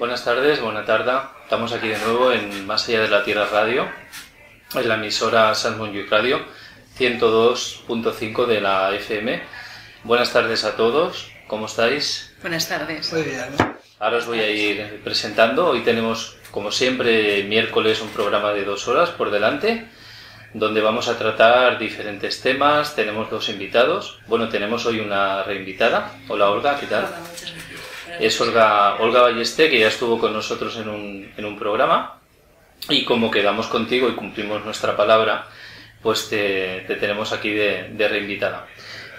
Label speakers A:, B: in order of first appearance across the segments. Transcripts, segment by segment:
A: Buenas tardes, buena tarde. Estamos aquí de nuevo en Más allá de la Tierra Radio, en la emisora Sant Montjuïc Radio, 102.5 de la FM. Buenas tardes a todos, ¿cómo estáis?
B: Buenas tardes.
C: Muy bien.
A: Ahora os voy a ir presentando. Hoy tenemos, como siempre, miércoles un programa de 2 horas por delante, donde vamos a tratar diferentes temas. Tenemos 2 invitados. Bueno, tenemos hoy una reinvitada. Hola Olga, ¿qué tal?
B: Hola, muchas gracias.
A: Es Olga Ballester, que ya estuvo con nosotros en un programa, y como quedamos contigo y cumplimos nuestra palabra, pues te tenemos aquí de reinvitada.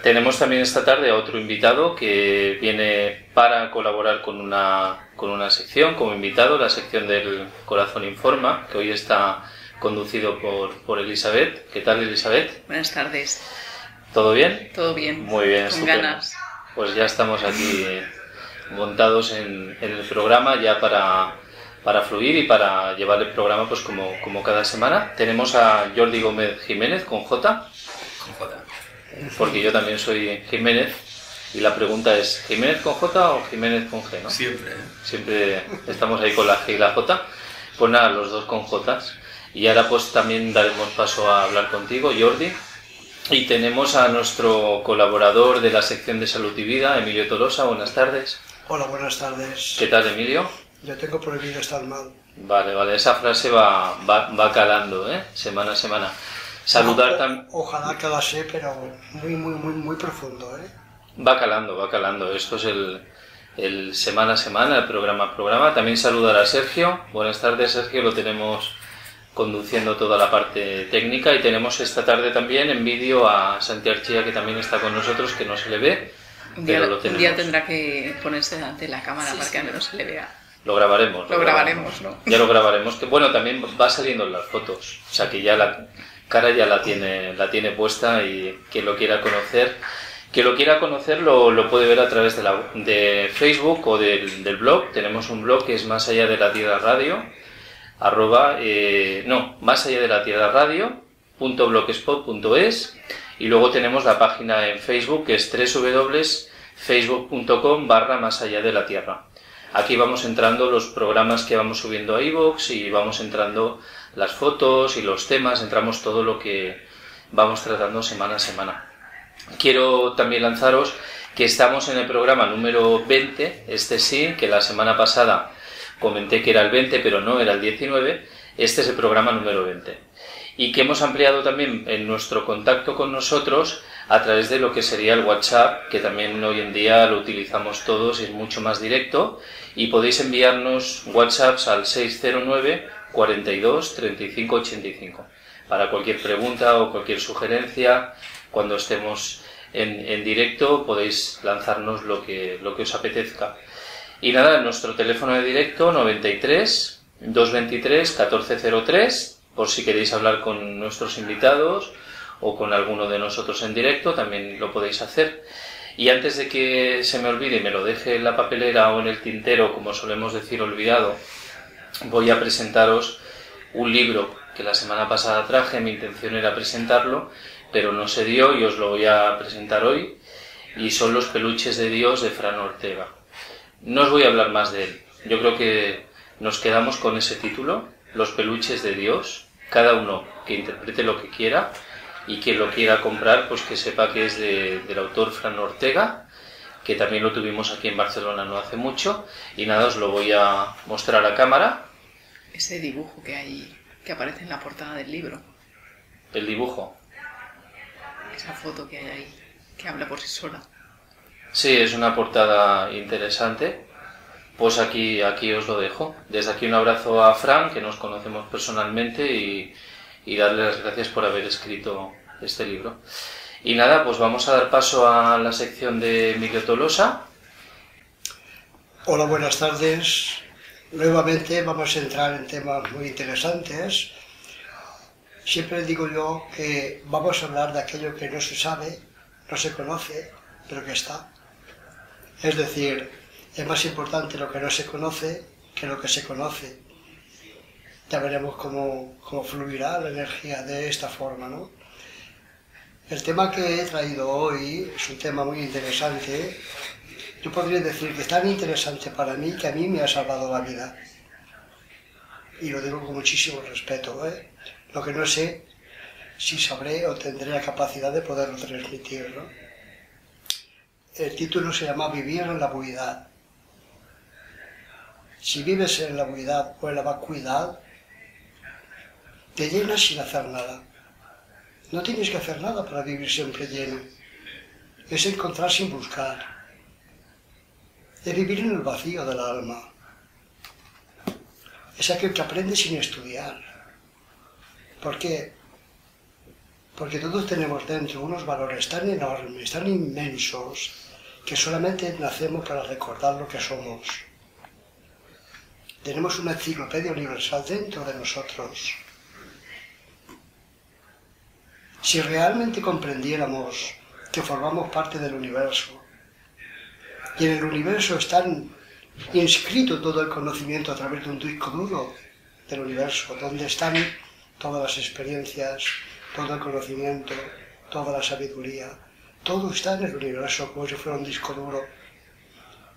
A: Tenemos también esta tarde a otro invitado que viene para colaborar con una sección como invitado, la sección del Corazón Informa, que hoy está conducido por Elizabeth. ¿Qué tal, Elizabeth?
B: Buenas tardes.
A: ¿Todo bien?
B: Todo bien.
A: Muy bien,
B: con
A: estupendo.
B: Ganas.
A: Pues ya estamos aquí montados en el programa ya para fluir y para llevar el programa pues como cada semana. Tenemos a Jordi Gómez Jiménez con J.
D: Con J.
A: Porque yo también soy Jiménez, y la pregunta es, ¿Jiménez con J o Jiménez con G, no?
D: Siempre, ¿eh?
A: Siempre estamos ahí con la G y la J. Pues nada, los dos con J's. Y ahora pues también daremos paso a hablar contigo, Jordi. Y tenemos a nuestro colaborador de la sección de Salud y Vida, Emilio Tolosa. Buenas tardes.
C: Hola, buenas tardes.
A: ¿Qué tal, Emilio?
C: Yo tengo prohibido estar mal.
A: Vale, esa frase va calando, ¿eh? Semana a semana. Saludar también.
C: Ojalá que la sé, pero muy profundo, ¿eh?
A: Va calando. Esto es el semana a semana, el programa a programa. También saludar a Sergio. Buenas tardes, Sergio. Lo tenemos conduciendo toda la parte técnica, y tenemos esta tarde también en vídeo a Santi Archia, que también está con nosotros, que no se le ve, pero lo tenemos.
B: Un día tendrá que ponerse delante de la cámara para que al menos se le vea.
A: Lo grabaremos.
B: Lo grabaremos, ¿no?
A: Ya lo grabaremos. Que bueno, también va saliendo en las fotos. O sea que ya la cara ya la tiene puesta, y quien lo quiera conocer, lo puede ver a través de Facebook o del blog. Tenemos un blog que es Más allá de la Tierra Radio, más allá de la Tierra radio.blogspot.es, y luego tenemos la página en Facebook, que es www.facebook.com/más allá de la Tierra. Aquí vamos entrando los programas que vamos subiendo a iVoox, y vamos entrando las fotos y los temas, entramos todo lo que vamos tratando semana a semana. Quiero también lanzaros que estamos en el programa número 20, sí, que la semana pasada comenté que era el 20, pero no, era el 19. Este es el programa número 20. Y que hemos ampliado también en nuestro contacto con nosotros a través de lo que sería el WhatsApp, que también hoy en día lo utilizamos todos y es mucho más directo. Y podéis enviarnos WhatsApps al 609 42 35 85 para cualquier pregunta o cualquier sugerencia. Cuando estemos en directo podéis lanzarnos lo que os apetezca. Y nada, nuestro teléfono de directo 93 223 1403, por si queréis hablar con nuestros invitados o con alguno de nosotros en directo, también lo podéis hacer. Y antes de que se me olvide y me lo deje en la papelera o en el tintero, como solemos decir, olvidado, voy a presentaros un libro que la semana pasada traje. Mi intención era presentarlo, pero no se dio, y os lo voy a presentar hoy, y son Los peluches de Dios, de Fran Ortega. No os voy a hablar más de él. Yo creo que nos quedamos con ese título, Los peluches de Dios. Cada uno que interprete lo que quiera, y quien lo quiera comprar, pues que sepa que es del autor Fran Ortega, que también lo tuvimos aquí en Barcelona no hace mucho. Y nada, os lo voy a mostrar a cámara.
B: Ese dibujo que hay, que aparece en la portada del libro.
A: El dibujo.
B: Esa foto que hay ahí, que habla por sí sola.
A: Sí, es una portada interesante. Pues aquí os lo dejo. Desde aquí un abrazo a Fran, que nos conocemos personalmente, y darle las gracias por haber escrito este libro. Y nada, pues vamos a dar paso a la sección de Emilio Tolosa.
C: Hola, buenas tardes. Nuevamente vamos a entrar en temas muy interesantes. Siempre digo yo que vamos a hablar de aquello que no se sabe, no se conoce, pero que está. Es decir, es más importante lo que no se conoce que lo que se conoce. Ya veremos cómo fluirá la energía de esta forma, ¿no? El tema que he traído hoy es un tema muy interesante yo podría decir que es tan interesante para mí que a mí me ha salvado la vida. Y lo digo con muchísimo respeto, ¿eh? Lo que no sé si sabré o tendré la capacidad de poderlo transmitir, ¿no? El título se llama Vivir en la buidad. Si vives en la buidad o en la vacuidad, te llenas sin hacer nada. No tienes que hacer nada para vivir siempre lleno. Es encontrar sin buscar. Es vivir en el vacío del alma. Es aquel que aprende sin estudiar. ¿Por qué? Porque todos tenemos dentro unos valores tan enormes, tan inmensos, que solamente nacemos para recordar lo que somos. Tenemos una enciclopedia universal dentro de nosotros. Si realmente comprendiéramos que formamos parte del universo, y en el universo están inscrito todo el conocimiento a través de un disco duro del universo, donde están todas las experiencias, todo el conocimiento, toda la sabiduría, todo está en el universo como si fuera un disco duro.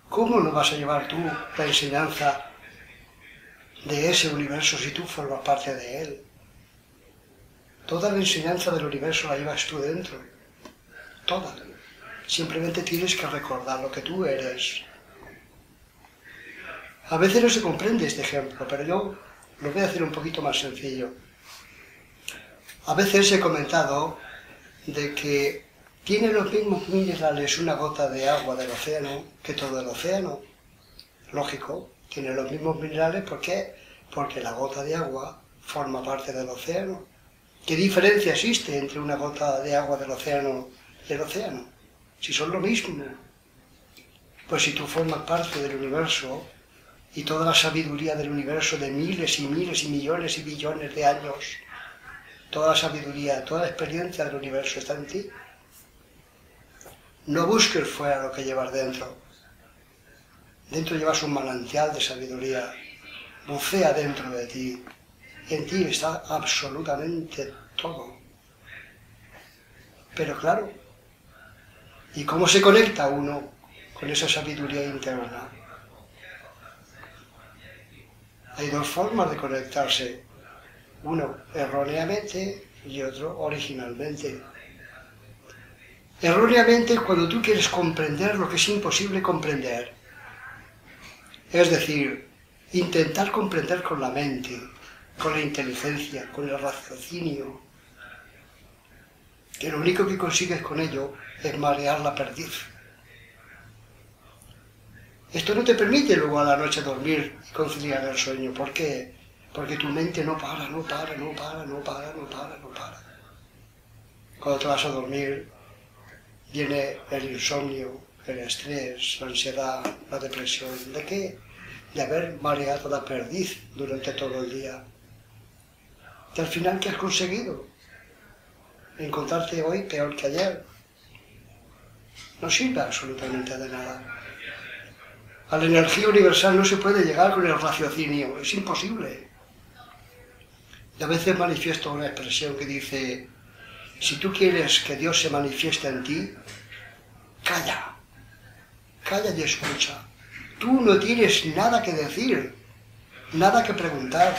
C: ¿Cómo no vas a llevar tú la enseñanza de ese universo si tú formas parte de él? Toda la enseñanza del universo la llevas tú dentro, toda. Simplemente tienes que recordar lo que tú eres. A veces no se comprende este ejemplo, pero yo lo voy a hacer un poquito más sencillo. A veces he comentado de que tiene los mismos minerales una gota de agua del océano que todo el océano. Lógico, tiene los mismos minerales, ¿por qué? Porque la gota de agua forma parte del océano. ¿Qué diferencia existe entre una gota de agua del océano y el océano? Si son lo mismo. Pues si tú formas parte del universo y toda la sabiduría del universo de miles y miles y millones y billones de años, toda la sabiduría, toda la experiencia del universo está en ti. No busques fuera lo que llevas dentro. Dentro llevas un manantial de sabiduría. Bucea dentro de ti. En ti está absolutamente todo. Pero claro, ¿y cómo se conecta uno con esa sabiduría interna? Hay dos formas de conectarse. Uno erróneamente y otro originalmente. Erróneamente es cuando tú quieres comprender lo que es imposible comprender. Es decir, intentar comprender con la mente, con la inteligencia, con el raciocinio, que lo único que consigues con ello es marear la perdiz. Esto no te permite luego a la noche dormir y conciliar el sueño. ¿Por qué? Porque tu mente no para. Cuando te vas a dormir, viene el insomnio, el estrés, la ansiedad, la depresión. ¿De qué? De haber mareado la perdiz durante todo el día. Y al final, ¿qué has conseguido? Encontrarte hoy peor que ayer. No sirve absolutamente de nada. A la energía universal no se puede llegar con el raciocinio, es imposible. Y a veces manifiesto una expresión que dice: si tú quieres que Dios se manifieste en ti, calla, calla y escucha. Tú no tienes nada que decir, nada que preguntar,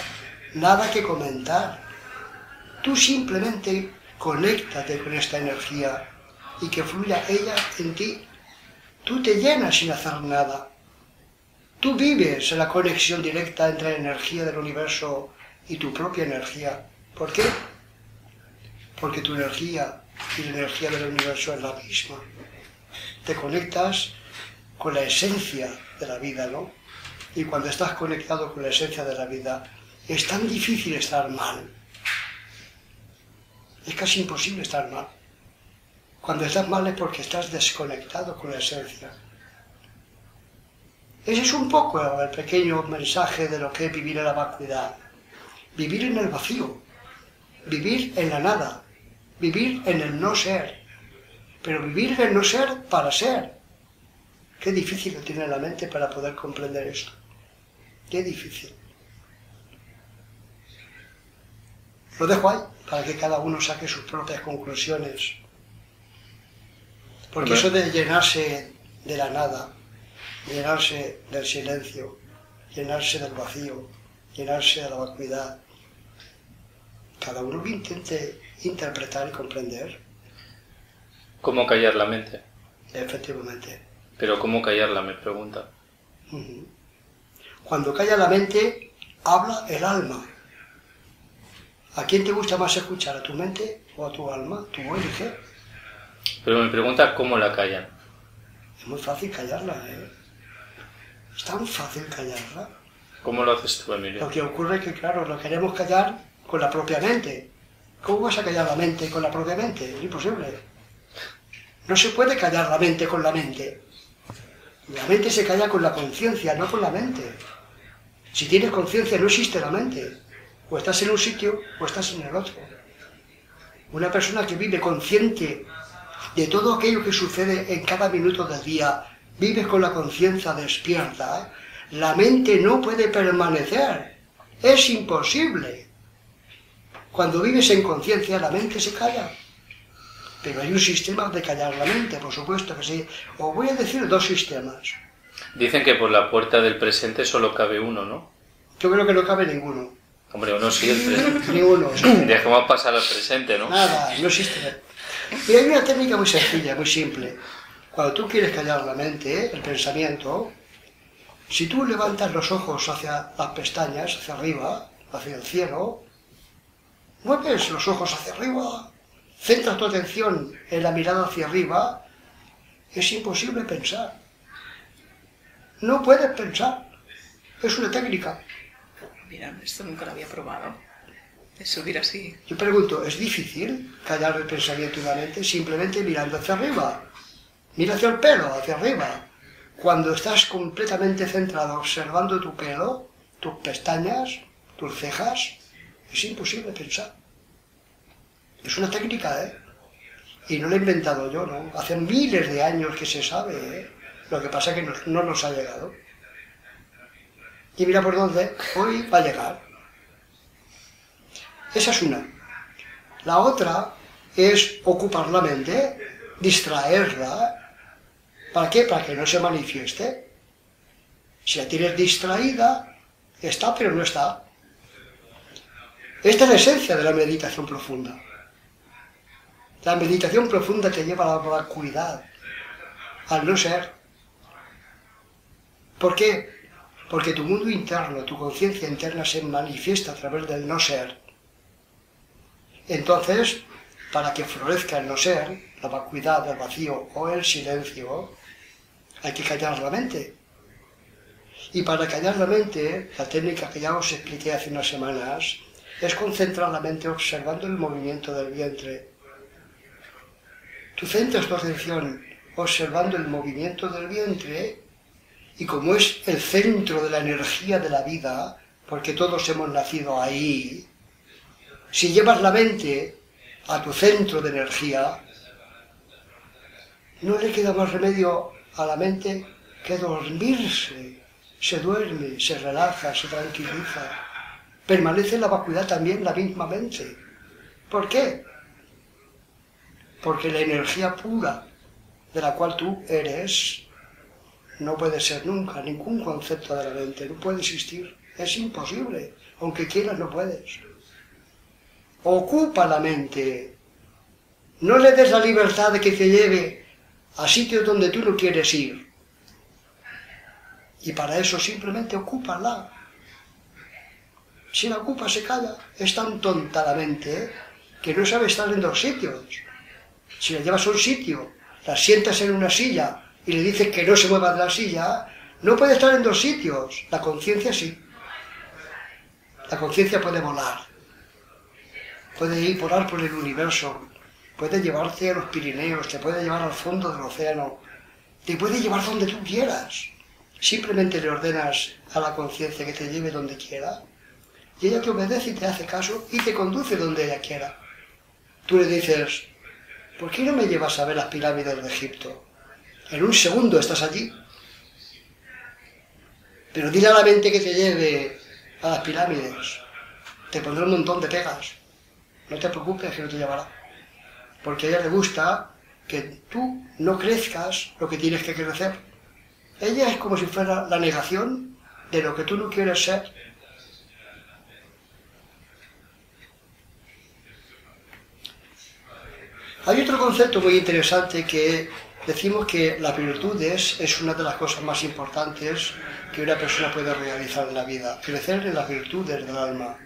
C: nada que comentar. Tú simplemente conéctate con esta energía y que fluya ella en ti. Tú te llenas sin hacer nada. Tú vives en la conexión directa entre la energía del universo y tu propia energía. ¿Por qué? Porque tu energía y la energía del universo es la misma. Te conectas con la esencia de la vida, ¿no? Y cuando estás conectado con la esencia de la vida, es tan difícil estar mal. Es casi imposible estar mal. Cuando estás mal es porque estás desconectado con la esencia. Ese es un poco el pequeño mensaje de lo que es vivir en la vacuidad. Vivir en el vacío, vivir en la nada, vivir en el no ser, pero vivir en el no ser para ser. Qué difícil lo tiene la mente para poder comprender esto. Qué difícil. Lo dejo ahí para que cada uno saque sus propias conclusiones. Porque eso de llenarse de la nada llenarse del silencio, llenarse del vacío, llenarse de la vacuidad. Cada uno que intente interpretar y comprender.
A: ¿Cómo callar la mente?
C: Efectivamente.
A: Pero ¿cómo callarla? Me pregunta.
C: Cuando calla la mente, habla el alma. ¿A quién te gusta más escuchar? ¿A tu mente o a tu alma? Tú eliges.
A: Pero me pregunta cómo la callan.
C: Es muy fácil callarla, ¿eh? Es tan fácil callarla.
A: ¿Cómo lo haces tú, Emilio?
C: Lo que ocurre es que, claro, lo queremos callar con la propia mente. ¿Cómo vas a callar la mente con la propia mente? Es imposible. No se puede callar la mente con la mente. La mente se calla con la conciencia, no con la mente. Si tienes conciencia no existe la mente. O estás en un sitio o estás en el otro. Una persona que vive consciente de todo aquello que sucede en cada minuto del día, vive con la conciencia despierta, la mente no puede permanecer. Es imposible. Cuando vives en conciencia, la mente se calla. Pero hay un sistema de callar la mente, por supuesto que sí. Os voy a decir dos sistemas.
A: Dicen que por la puerta del presente solo cabe uno, ¿no?
C: Yo creo que no cabe ninguno.
A: Hombre, uno sí, el presente.
C: Ni uno.
A: Dejemos pasar al presente, ¿no?
C: Nada, no existe. Y hay una técnica muy sencilla, muy simple. Cuando tú quieres callar la mente, el pensamiento, si tú levantas los ojos hacia las pestañas, hacia arriba, hacia el cielo, mueves los ojos hacia arriba, centras tu atención en la mirada hacia arriba, es imposible pensar. No puedes pensar. Es una técnica.
B: Mira, esto nunca lo había probado. De subir así.
C: Yo pregunto, ¿es difícil callar el pensamiento y la mente simplemente mirando hacia arriba? Mira hacia el pelo, hacia arriba. Cuando estás completamente centrado observando tu pelo, tus pestañas, tus cejas, es imposible pensar. Es una técnica, ¿eh? Y no la he inventado yo, ¿no? Hace miles de años que se sabe, ¿eh? Lo que pasa es que no nos ha llegado. Y mira por dónde hoy va a llegar. Esa es una. La otra es ocupar la mente, distraerla. ¿Para qué? Para que no se manifieste. Si la tienes distraída, está pero no está. Esta es la esencia de la meditación profunda. La meditación profunda te lleva a la vacuidad, al no ser. ¿Por qué? Porque tu mundo interno, tu conciencia interna se manifiesta a través del no ser. Entonces, para que florezca el no ser, la vacuidad, el vacío o el silencio, hay que callar la mente. Y para callar la mente, la técnica que ya os expliqué hace unas semanas, es concentrar la mente observando el movimiento del vientre. Tú centras tu atención observando el movimiento del vientre y como es el centro de la energía de la vida, porque todos hemos nacido ahí, si llevas la mente a tu centro de energía, no le queda más remedio a la mente que dormirse. Se duerme, se relaja, se tranquiliza. Permanece en la vacuidad también la misma mente. ¿Por qué? Porque la energía pura de la cual tú eres no puede ser nunca ningún concepto de la mente, no puede existir, es imposible, aunque quieras no puedes. Ocupa la mente, no le des la libertad de que te lleve a sitios donde tú no quieres ir. Y para eso simplemente ocúpala. Si la ocupa se calla, es tan tonta la mente que no sabe estar en dos sitios. Si la llevas a un sitio, la sientas en una silla y le dices que no se mueva de la silla, no puede estar en dos sitios. La conciencia sí. La conciencia puede volar. Puede ir volar por el universo. Puede llevarte a los Pirineos, te puede llevar al fondo del océano. Te puede llevar donde tú quieras. Simplemente le ordenas a la conciencia que te lleve donde quiera. Y ella te obedece y te hace caso y te conduce donde ella quiera. Tú le dices, ¿por qué no me llevas a ver las pirámides de Egipto? En un segundo estás allí. Pero dile a la mente que te lleve a las pirámides. Te pondrá un montón de pegas. No te preocupes que no te llevará. Porque a ella le gusta que tú no crezcas lo que tienes que crecer. Ella es como si fuera la negación de lo que tú no quieres ser. Hay otro concepto muy interesante que decimos que las virtudes es una de las cosas más importantes que una persona puede realizar en la vida. Crecer en las virtudes del alma.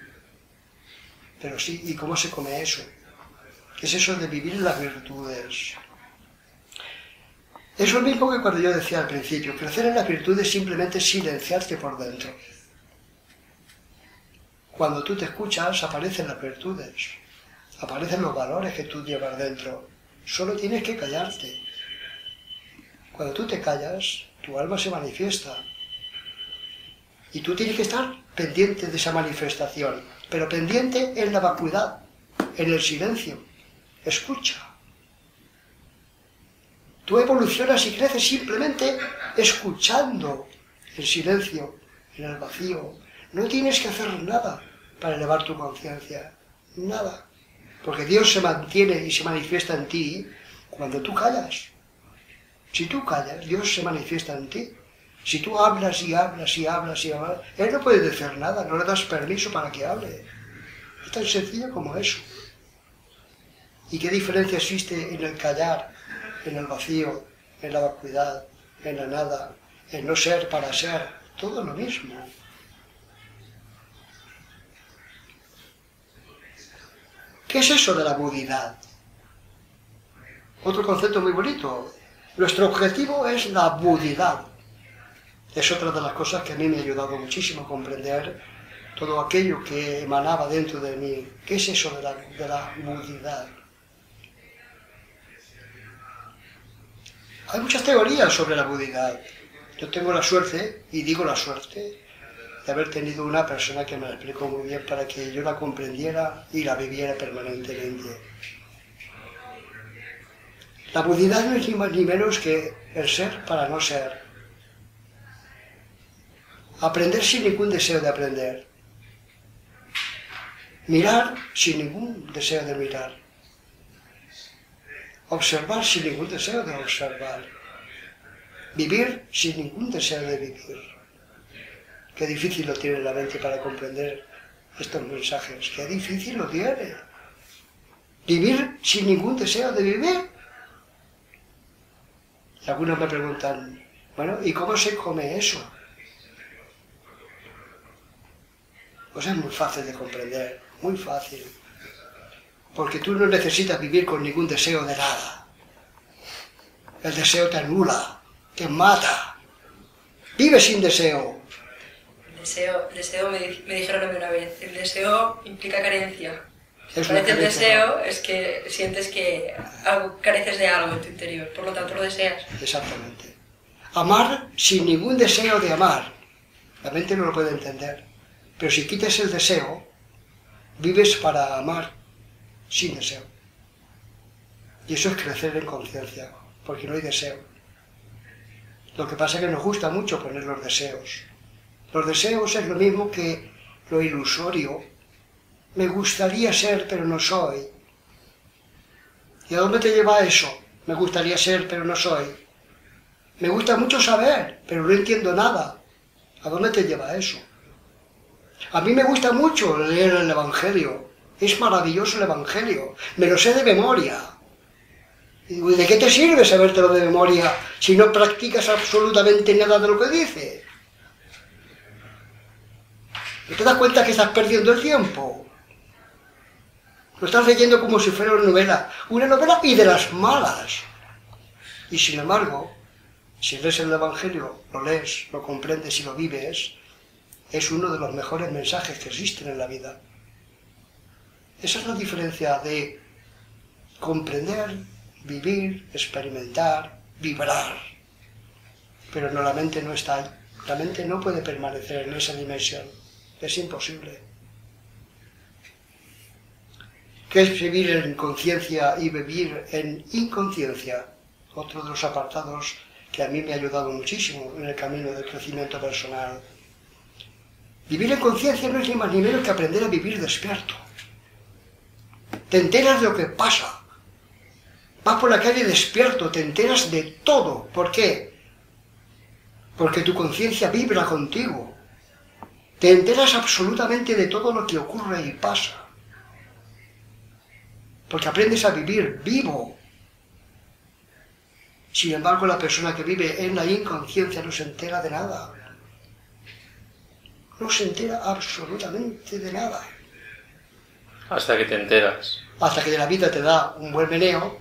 C: Pero sí, ¿y cómo se come eso? ¿Qué es eso de vivir en las virtudes? Es lo mismo que cuando yo decía al principio, crecer en las virtudes es simplemente silenciarte por dentro. Cuando tú te escuchas, aparecen las virtudes, aparecen los valores que tú llevas dentro. Solo tienes que callarte. Cuando tú te callas, tu alma se manifiesta. Y tú tienes que estar pendiente de esa manifestación, pero pendiente en la vacuidad, en el silencio. Escucha. Tú evolucionas y creces simplemente escuchando en silencio, en el vacío. No tienes que hacer nada para elevar tu conciencia. Nada. Porque Dios se mantiene y se manifiesta en ti cuando tú callas. Si tú callas, Dios se manifiesta en ti. Si tú hablas y hablas y hablas y hablas, Él no puede decir nada, no le das permiso para que hable. Es tan sencillo como eso. ¿Y qué diferencia existe en el callar, en el vacío, en la vacuidad, en la nada, en no ser para ser? Todo lo mismo. ¿Qué es eso de la budidad? Otro concepto muy bonito. Nuestro objetivo es la budidad. Es otra de las cosas que a mí me ha ayudado muchísimo a comprender todo aquello que emanaba dentro de mí. ¿Qué es eso de la budidad? Hay muchas teorías sobre la budidad. Yo tengo la suerte, y digo la suerte, de haber tenido una persona que me la explicó muy bien para que yo la comprendiera y la viviera permanentemente. La budidad no es ni más ni menos que el ser para no ser. Aprender sin ningún deseo de aprender. Mirar sin ningún deseo de mirar. Observar sin ningún deseo de observar. Vivir sin ningún deseo de vivir. Qué difícil lo tiene la mente para comprender estos mensajes. Qué difícil lo tiene. Vivir sin ningún deseo de vivir. Y algunos me preguntan, bueno, ¿y cómo se come eso? Pues es muy fácil de comprender, muy fácil. Porque tú no necesitas vivir con ningún deseo de nada. El deseo te anula, te mata. Vive sin deseo.
D: El deseo me dijeron a mí una vez, el deseo implica carencia.
C: Parece
D: el deseo es que sientes que careces de algo en tu interior, por lo tanto lo deseas.
C: Exactamente. Amar sin ningún deseo de amar. La mente no lo puede entender. Pero si quitas el deseo, vives para amar sin deseo. Y eso es crecer en conciencia, porque no hay deseo. Lo que pasa es que nos gusta mucho poner los deseos. Los deseos es lo mismo que lo ilusorio. Me gustaría ser, pero no soy. ¿Y a dónde te lleva eso? Me gustaría ser, pero no soy. Me gusta mucho saber, pero no entiendo nada. ¿A dónde te lleva eso? A mí me gusta mucho leer el Evangelio. Es maravilloso el Evangelio. Me lo sé de memoria. Y digo, ¿de qué te sirve sabértelo de memoria si no practicas absolutamente nada de lo que dice? ¿No te das cuenta que estás perdiendo el tiempo? Lo estás leyendo como si fuera una novela y de las malas. Y sin embargo, si lees el Evangelio, lo lees, lo comprendes y lo vives, es uno de los mejores mensajes que existen en la vida. Esa es la diferencia de comprender, vivir, experimentar, vibrar. Pero no, la mente no está ahí. La mente no puede permanecer en esa dimensión. Es imposible. ¿Qué es vivir en conciencia y vivir en inconsciencia? Otro de los apartados que a mí me ha ayudado muchísimo en el camino del crecimiento personal. Vivir en conciencia no es ni más ni menos que aprender a vivir despierto. Te enteras de lo que pasa. Vas por la calle despierto, te enteras de todo. ¿Por qué? porque tu conciencia vibra contigo. Te enteras absolutamente de todo lo que ocurre y pasa. Porque aprendes a vivir vivo. Sin embargo, la persona que vive en la inconsciencia no se entera de nada. No se entera absolutamente de nada.
A: Hasta que te enteras.
C: Hasta que la vida te da un buen meneo.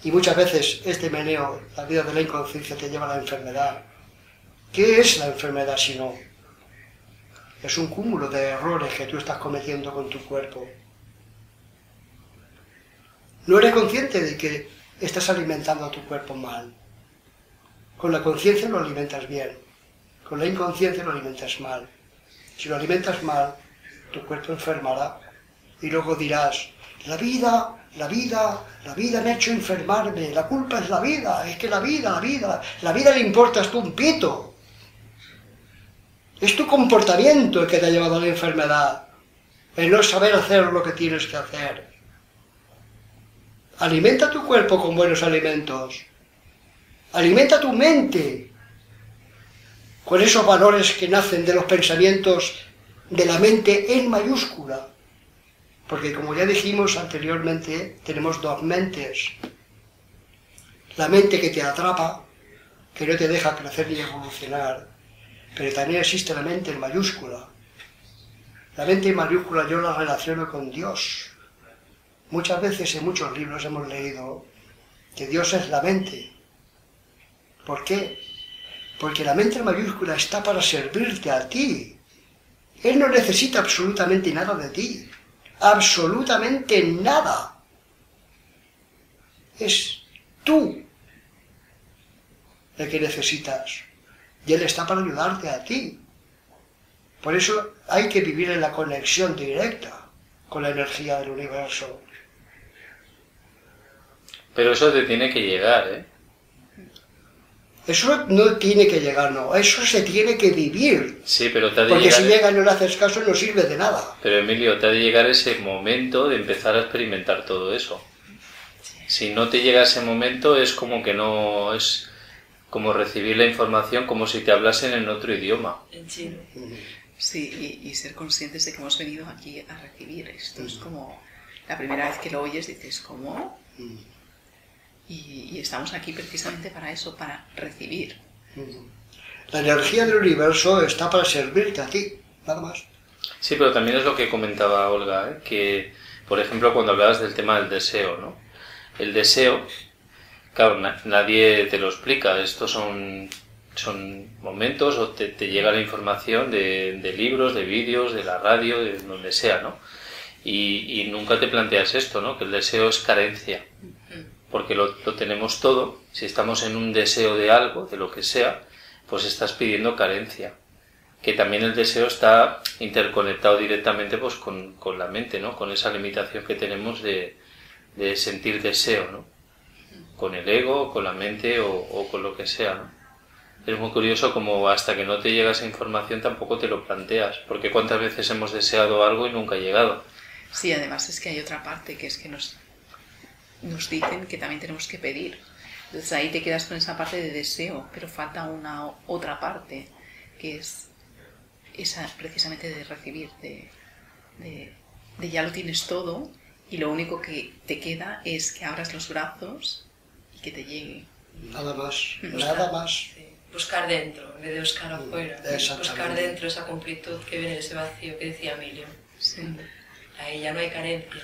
C: Y muchas veces este meneo, la vida de la inconsciencia, te lleva a la enfermedad. ¿Qué es la enfermedad si no? Es un cúmulo de errores que tú estás cometiendo con tu cuerpo. No eres consciente de que estás alimentando a tu cuerpo mal. Con la conciencia lo alimentas bien. Con la inconsciencia lo alimentas mal. Si lo alimentas mal, tu cuerpo enfermará. Y luego dirás, la vida me ha hecho enfermarme, la culpa es la vida, es que la vida le importas tú un pito. Es tu comportamiento el que te ha llevado a la enfermedad, el no saber hacer lo que tienes que hacer. Alimenta tu cuerpo con buenos alimentos, alimenta tu mente con esos valores que nacen de los pensamientos de la mente en mayúscula. Porque como ya dijimos anteriormente, tenemos dos mentes. La mente que te atrapa, que no te deja crecer ni evolucionar, pero también existe la mente en mayúscula. La mente en mayúscula yo la relaciono con Dios. Muchas veces en muchos libros hemos leído que Dios es la mente. ¿Por qué? Porque la mente en mayúscula está para servirte a ti. Él no necesita absolutamente nada de ti. Absolutamente nada. Es tú el que necesitas. Y Él está para ayudarte a ti. Por eso hay que vivir en la conexión directa con la energía del universo.
A: Pero eso te tiene que llegar, ¿eh?
C: Eso no tiene que llegar, no. Eso se tiene que vivir.
A: Sí, pero te ha de
C: Porque
A: llegar...
C: si llega y no le haces caso, no sirve de nada.
A: Pero Emilio, te ha de llegar ese momento de empezar a experimentar todo eso. Si no te llega ese momento, es como que no... Es como recibir la información como si te hablasen en otro idioma.
D: En chino.
B: Sí, y ser conscientes de que hemos venido aquí a recibir esto. Es como la primera vez que lo oyes dices, ¿cómo? Y estamos aquí precisamente para eso, para recibir.
C: La energía del universo está para servirte a ti, nada más.
A: Sí, pero también es lo que comentaba Olga, ¿eh? Que, por ejemplo, cuando hablabas del tema del deseo, ¿no? El deseo, claro, nadie te lo explica. Estos son momentos o te llega la información de libros, de vídeos, de la radio, de donde sea, ¿no? Y nunca te planteas esto, ¿no? Que el deseo es carencia. Porque lo tenemos todo. Si estamos en un deseo de algo, de lo que sea, pues estás pidiendo carencia. Que también el deseo está interconectado directamente pues con la mente, ¿no? Con esa limitación que tenemos de sentir deseo, ¿no? Con el ego, con la mente o con lo que sea, ¿no? Es muy curioso como hasta que no te llega esa información tampoco te lo planteas. Porque cuántas veces hemos deseado algo y nunca ha llegado.
B: Sí, además es que hay otra parte que es que nos dicen que también tenemos que pedir. Entonces ahí te quedas con esa parte de deseo, pero falta una otra parte, que es esa precisamente de recibir, de ya lo tienes todo y lo único que te queda es que abras los brazos y que te llegue.
C: Nada más, nada más.
D: Sí. Buscar dentro, en vez de buscar afuera. Buscar dentro esa completud que viene de ese vacío que decía Emilio.
B: Sí.
D: Ahí ya no hay carencia.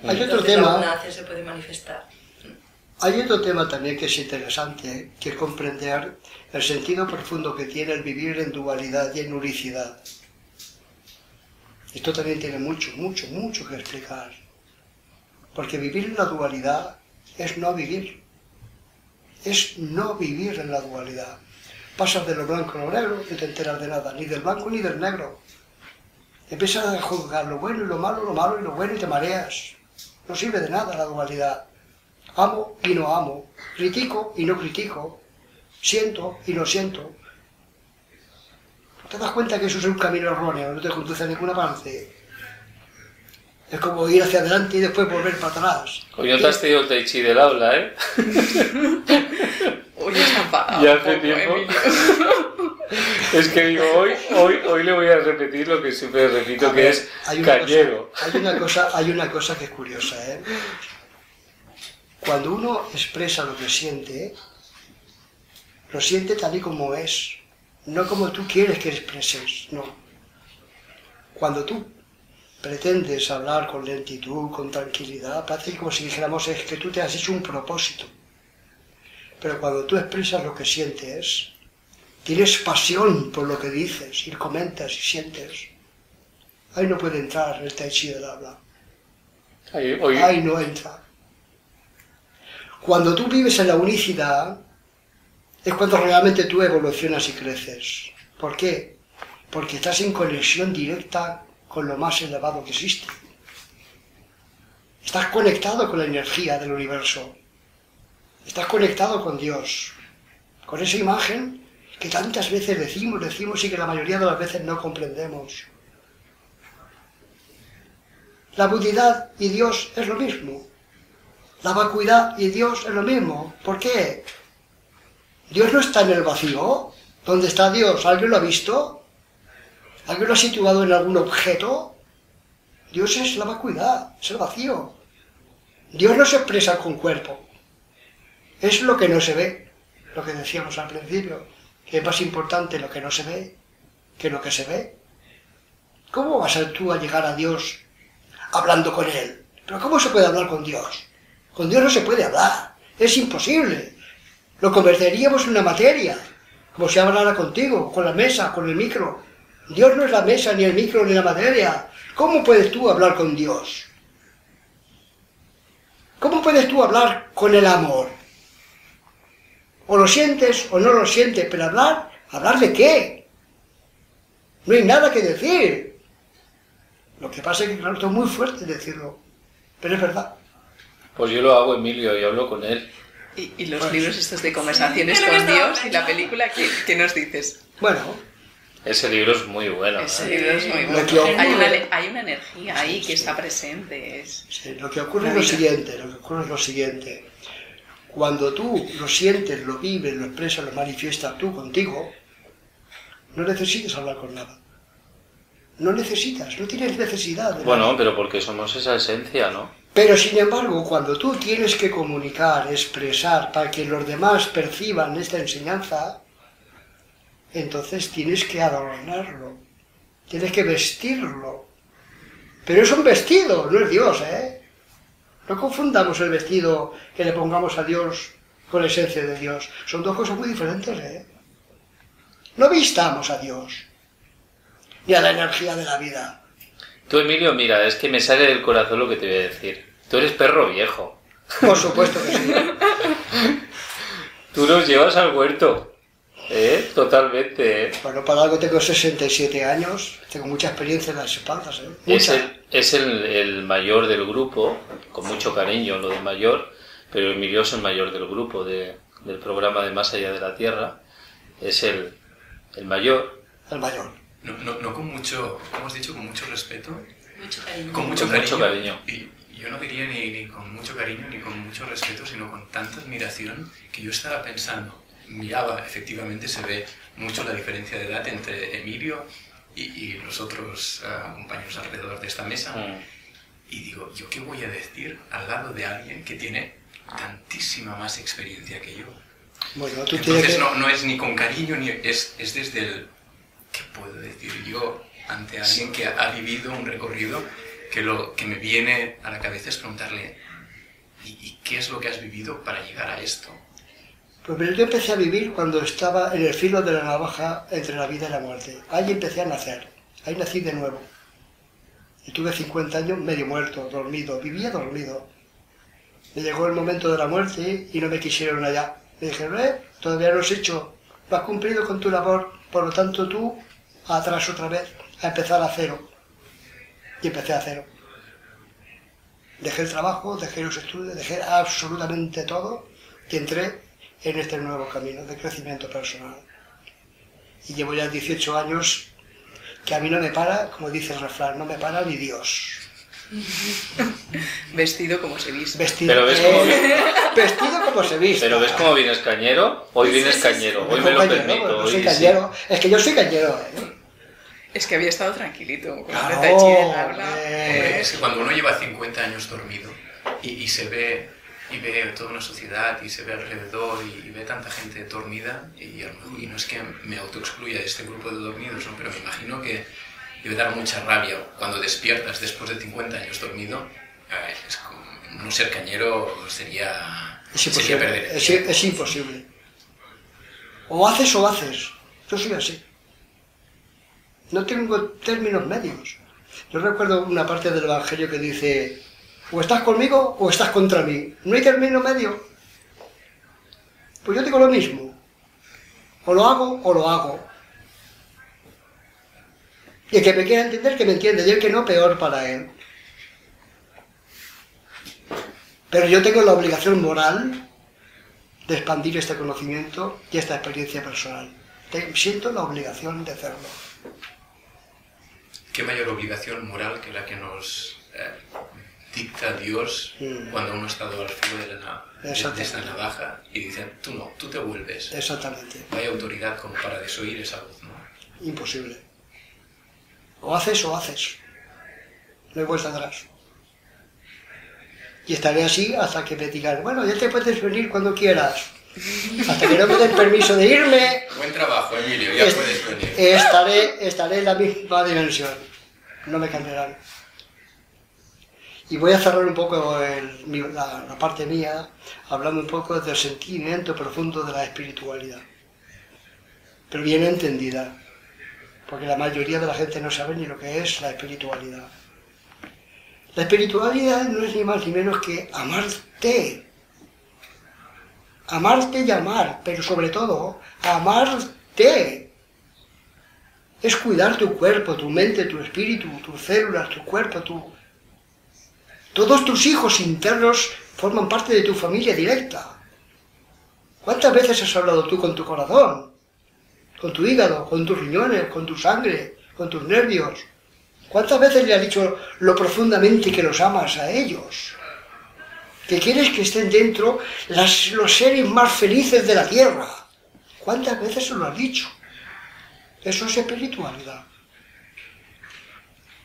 C: Hay otro
D: Entonces,
C: tema.
D: la abundancia se puede manifestar.
C: Hay otro tema también que es interesante, que es comprender el sentido profundo que tiene el vivir en dualidad y en unicidad. Esto también tiene mucho que explicar. Porque vivir en la dualidad es no vivir. Es no vivir en la dualidad. Pasas de lo blanco a lo negro, no te enteras de nada, ni del blanco ni del negro. Empiezas a juzgar lo bueno y lo malo y lo bueno y te mareas. No sirve de nada la dualidad. Amo y no amo, critico y no critico, siento y no siento. ¿Te das cuenta que eso es un camino erróneo? No te conduce a ningún avance. Es como ir hacia adelante y después volver para atrás.
A: Hoy no te has tenido el tai chi del aula, ¿eh?
B: Hoy está enfadado
A: Ya
B: un
A: hace
B: poco,
A: tiempo.
B: Emilio.
A: Es que digo, hoy le voy a repetir lo que siempre repito,
C: A
A: que
C: ver,
A: es cañero.
C: Hay una cosa que es curiosa, ¿eh? Cuando uno expresa lo siente tal y como es, no como tú quieres que expreses, no. Cuando tú pretendes hablar con lentitud, con tranquilidad, parece como si dijéramos es que tú te has hecho un propósito. Pero cuando tú expresas lo que sientes, tienes pasión por lo que dices, y comentas y sientes, ahí no puede entrar el tai chi del habla. Ahí no entra. Cuando tú vives en la unicidad, es cuando realmente tú evolucionas y creces. ¿Por qué? Porque estás en conexión directa con lo más elevado que existe. Estás conectado con la energía del universo. Estás conectado con Dios. Con esa imagen que tantas veces decimos y que la mayoría de las veces no comprendemos. La budidad y Dios es lo mismo. La vacuidad y Dios es lo mismo. ¿Por qué? Dios no está en el vacío. ¿Dónde está Dios? ¿Alguien lo ha visto? ¿Alguien lo ha situado en algún objeto? Dios es la vacuidad, es el vacío. Dios no se expresa con cuerpo. Es lo que no se ve, lo que decíamos al principio, que es más importante lo que no se ve que lo que se ve. ¿Cómo vas tú a llegar a Dios hablando con Él? ¿Pero cómo se puede hablar con Dios? Con Dios no se puede hablar, es imposible. Lo convertiríamos en una materia, como si hablara contigo, con la mesa, con el micro. Dios no es la mesa, ni el micro, ni la materia. ¿Cómo puedes tú hablar con Dios? ¿Cómo puedes tú hablar con el amor? O lo sientes o no lo sientes, pero ¿hablar de qué? No hay nada que decir. Lo que pasa es que, claro, esto es muy fuerte decirlo, pero es verdad.
A: Pues yo lo hago, Emilio, y hablo con él.
B: Y los libros estos de conversaciones con Dios y la película, ¿qué nos dices?
C: Bueno,
A: Ese libro es muy bueno.
B: Ese libro es muy
C: Lo
B: bueno.
C: que ocurre-
B: Hay una energía ahí que está presente.
C: sí, lo que ocurre es lo siguiente. Cuando tú lo sientes, lo vives, lo expresas, lo manifiestas tú contigo, no necesitas hablar con nada. No necesitas, no tienes necesidad de
A: Bueno,
C: nada.
A: pero porque somos esa esencia, ¿no?
C: Pero sin embargo, cuando tú tienes que comunicar, expresar, para que los demás perciban esta enseñanza, entonces tienes que adornarlo, tienes que vestirlo. Pero es un vestido, no es Dios, ¿eh? No confundamos el vestido que le pongamos a Dios con la esencia de Dios. Son dos cosas muy diferentes, ¿eh? No vistamos a Dios, ni a la energía de la vida.
A: Tú, Emilio, mira, es que me sale del corazón lo que te voy a decir. Tú eres perro viejo.
C: Por supuesto que sí.
A: Tú nos llevas al huerto. Totalmente.
C: Bueno, para algo tengo 67 años, tengo mucha experiencia en las espaldas, ¿eh? Mucha.
A: Es el mayor del grupo, con mucho cariño lo de mayor, pero Emilio es el mayor del grupo del programa de Más Allá de la Tierra. Es el mayor.
C: El mayor.
E: No con mucho, ¿cómo has dicho? Con mucho respeto.
D: Mucho cariño.
E: Con mucho
A: Con mucho cariño.
E: Y yo no diría ni con mucho cariño ni con mucho respeto, sino con tanta admiración que yo estaba pensando, miraba, efectivamente se ve mucho la diferencia de edad entre Emilio y los otros compañeros alrededor de esta mesa. Y digo, ¿yo qué voy a decir al lado de alguien que tiene tantísima más experiencia que yo?
C: Bueno, tú tienes
E: Entonces
C: que...
E: no es ni con cariño, ni es desde el... ¿Qué puedo decir yo ante alguien que ha vivido un recorrido que me viene a la cabeza es preguntarle ¿y qué es lo que has vivido para llegar a esto?
C: Pues mira, yo empecé a vivir cuando estaba en el filo de la navaja entre la vida y la muerte. Ahí empecé a nacer, ahí nací de nuevo. Y tuve 50 años medio muerto, dormido, vivía dormido. Me llegó el momento de la muerte y no me quisieron allá. Me dijeron, todavía no has hecho, no has cumplido con tu labor, por lo tanto tú atrás otra vez, a empezar a cero. Y empecé a cero. Dejé el trabajo, dejé los estudios, dejé absolutamente todo y entré en este nuevo camino de crecimiento personal. Y llevo ya 18 años que a mí no me para, como dice el refrán, no me para ni Dios.
B: Vestido como se viste.
C: Vestido,
A: Pero ves cómo
C: vestido como se viste.
A: Pero ¿ves cómo vienes cañero? Hoy vienes cañero, hoy me lo permito.
C: Yo soy
A: Hoy
C: cañero. Es que yo soy cañero, ¿eh?
B: Es que había estado tranquilito con la
C: Claro,
B: Tai Chi del habla.
E: Hombre, es que cuando uno lleva 50 años dormido y se ve y ve toda una sociedad y se ve alrededor y ve tanta gente dormida y no es que me autoexcluya de este grupo de dormidos, ¿no? Pero me imagino que debe dar mucha rabia cuando despiertas después de 50 años dormido. Es como, no ser cañero sería perder el tiempo.
C: Es imposible. O haces o haces. Yo soy así. No tengo términos medios. Yo recuerdo una parte del Evangelio que dice: o estás conmigo o estás contra mí. No hay término medio. Pues yo digo lo mismo. O lo hago o lo hago. Y el que me quiera entender, que me entiende. Y el que no, peor para él. Pero yo tengo la obligación moral de expandir este conocimiento y esta experiencia personal. Siento la obligación de hacerlo.
E: ¿Qué mayor obligación moral que la que nos dicta Dios cuando uno ha estado al filo de esta navaja y dice: tú no, tú te vuelves?
C: Exactamente.
E: No hay autoridad como para desoír esa voz, ¿no?
C: Imposible. O haces o haces. No hay vuelta atrás. Y estaré así hasta que me digan: bueno, ya te puedes venir cuando quieras. Hasta que no me den permiso de irme.
E: Buen trabajo, Emilio, ya puedes venir.
C: Estaré en la misma dimensión. No me cambiarán. Y voy a cerrar un poco la parte mía, hablando un poco del sentimiento profundo de la espiritualidad. Pero bien entendida. Porque la mayoría de la gente no sabe ni lo que es la espiritualidad. La espiritualidad no es ni más ni menos que amarte. Amarte y amar, pero sobre todo, amarte. Es cuidar tu cuerpo, tu mente, tu espíritu, tus células, tu cuerpo, Todos tus hijos internos forman parte de tu familia directa. ¿Cuántas veces has hablado tú con tu corazón? Con tu hígado, con tus riñones, con tu sangre, con tus nervios. ¿Cuántas veces le has dicho lo profundamente que los amas a ellos? Que quieres que estén dentro los seres más felices de la tierra. ¿Cuántas veces se lo has dicho? Eso es espiritualidad.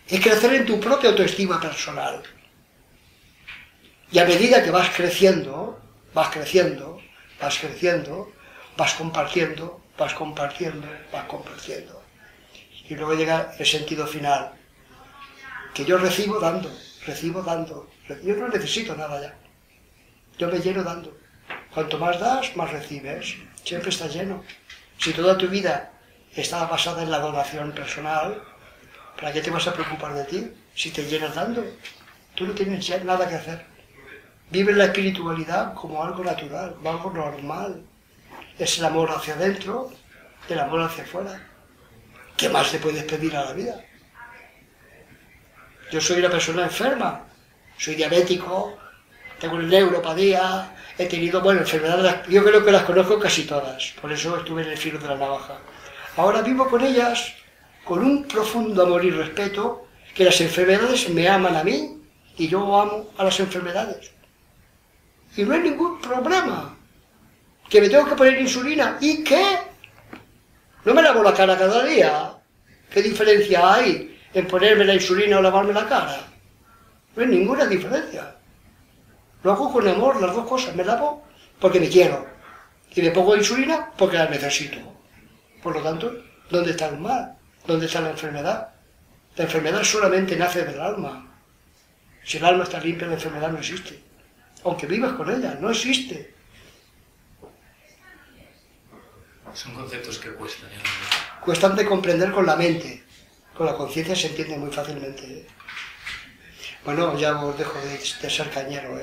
C: Es crecer en tu propia autoestima personal. Y a medida que vas creciendo, vas compartiendo. Y luego llega el sentido final. Que yo recibo dando. Yo no necesito nada ya. Yo me lleno dando. Cuanto más das, más recibes. Siempre estás lleno. Si toda tu vida está basada en la donación personal, ¿para qué te vas a preocupar de ti? Si te llenas dando, tú no tienes ya nada que hacer. Vive la espiritualidad como algo natural, algo normal. Es el amor hacia adentro, el amor hacia afuera. ¿Qué más le puedes pedir a la vida? Yo soy una persona enferma, soy diabético, tengo neuropatía, he tenido, enfermedades, yo creo que las conozco casi todas, por eso estuve en el filo de la navaja. Ahora vivo con ellas con un profundo amor y respeto, que las enfermedades me aman a mí y yo amo a las enfermedades. Y no hay ningún problema. ¿Que me tengo que poner insulina? ¿Y qué? No me lavo la cara cada día. ¿Qué diferencia hay en ponerme la insulina o lavarme la cara? No hay ninguna diferencia. Lo hago con amor, las dos cosas. Me lavo porque me quiero. Y me pongo insulina porque la necesito. Por lo tanto, ¿dónde está el mal? ¿Dónde está la enfermedad? La enfermedad solamente nace del alma. Si el alma está limpia, la enfermedad no existe. Aunque vivas con ella, no existe.
E: Son conceptos que cuestan.
C: Cuestan de comprender con la mente. Con la conciencia se entiende muy fácilmente. Bueno, ya os dejo de ser cañero.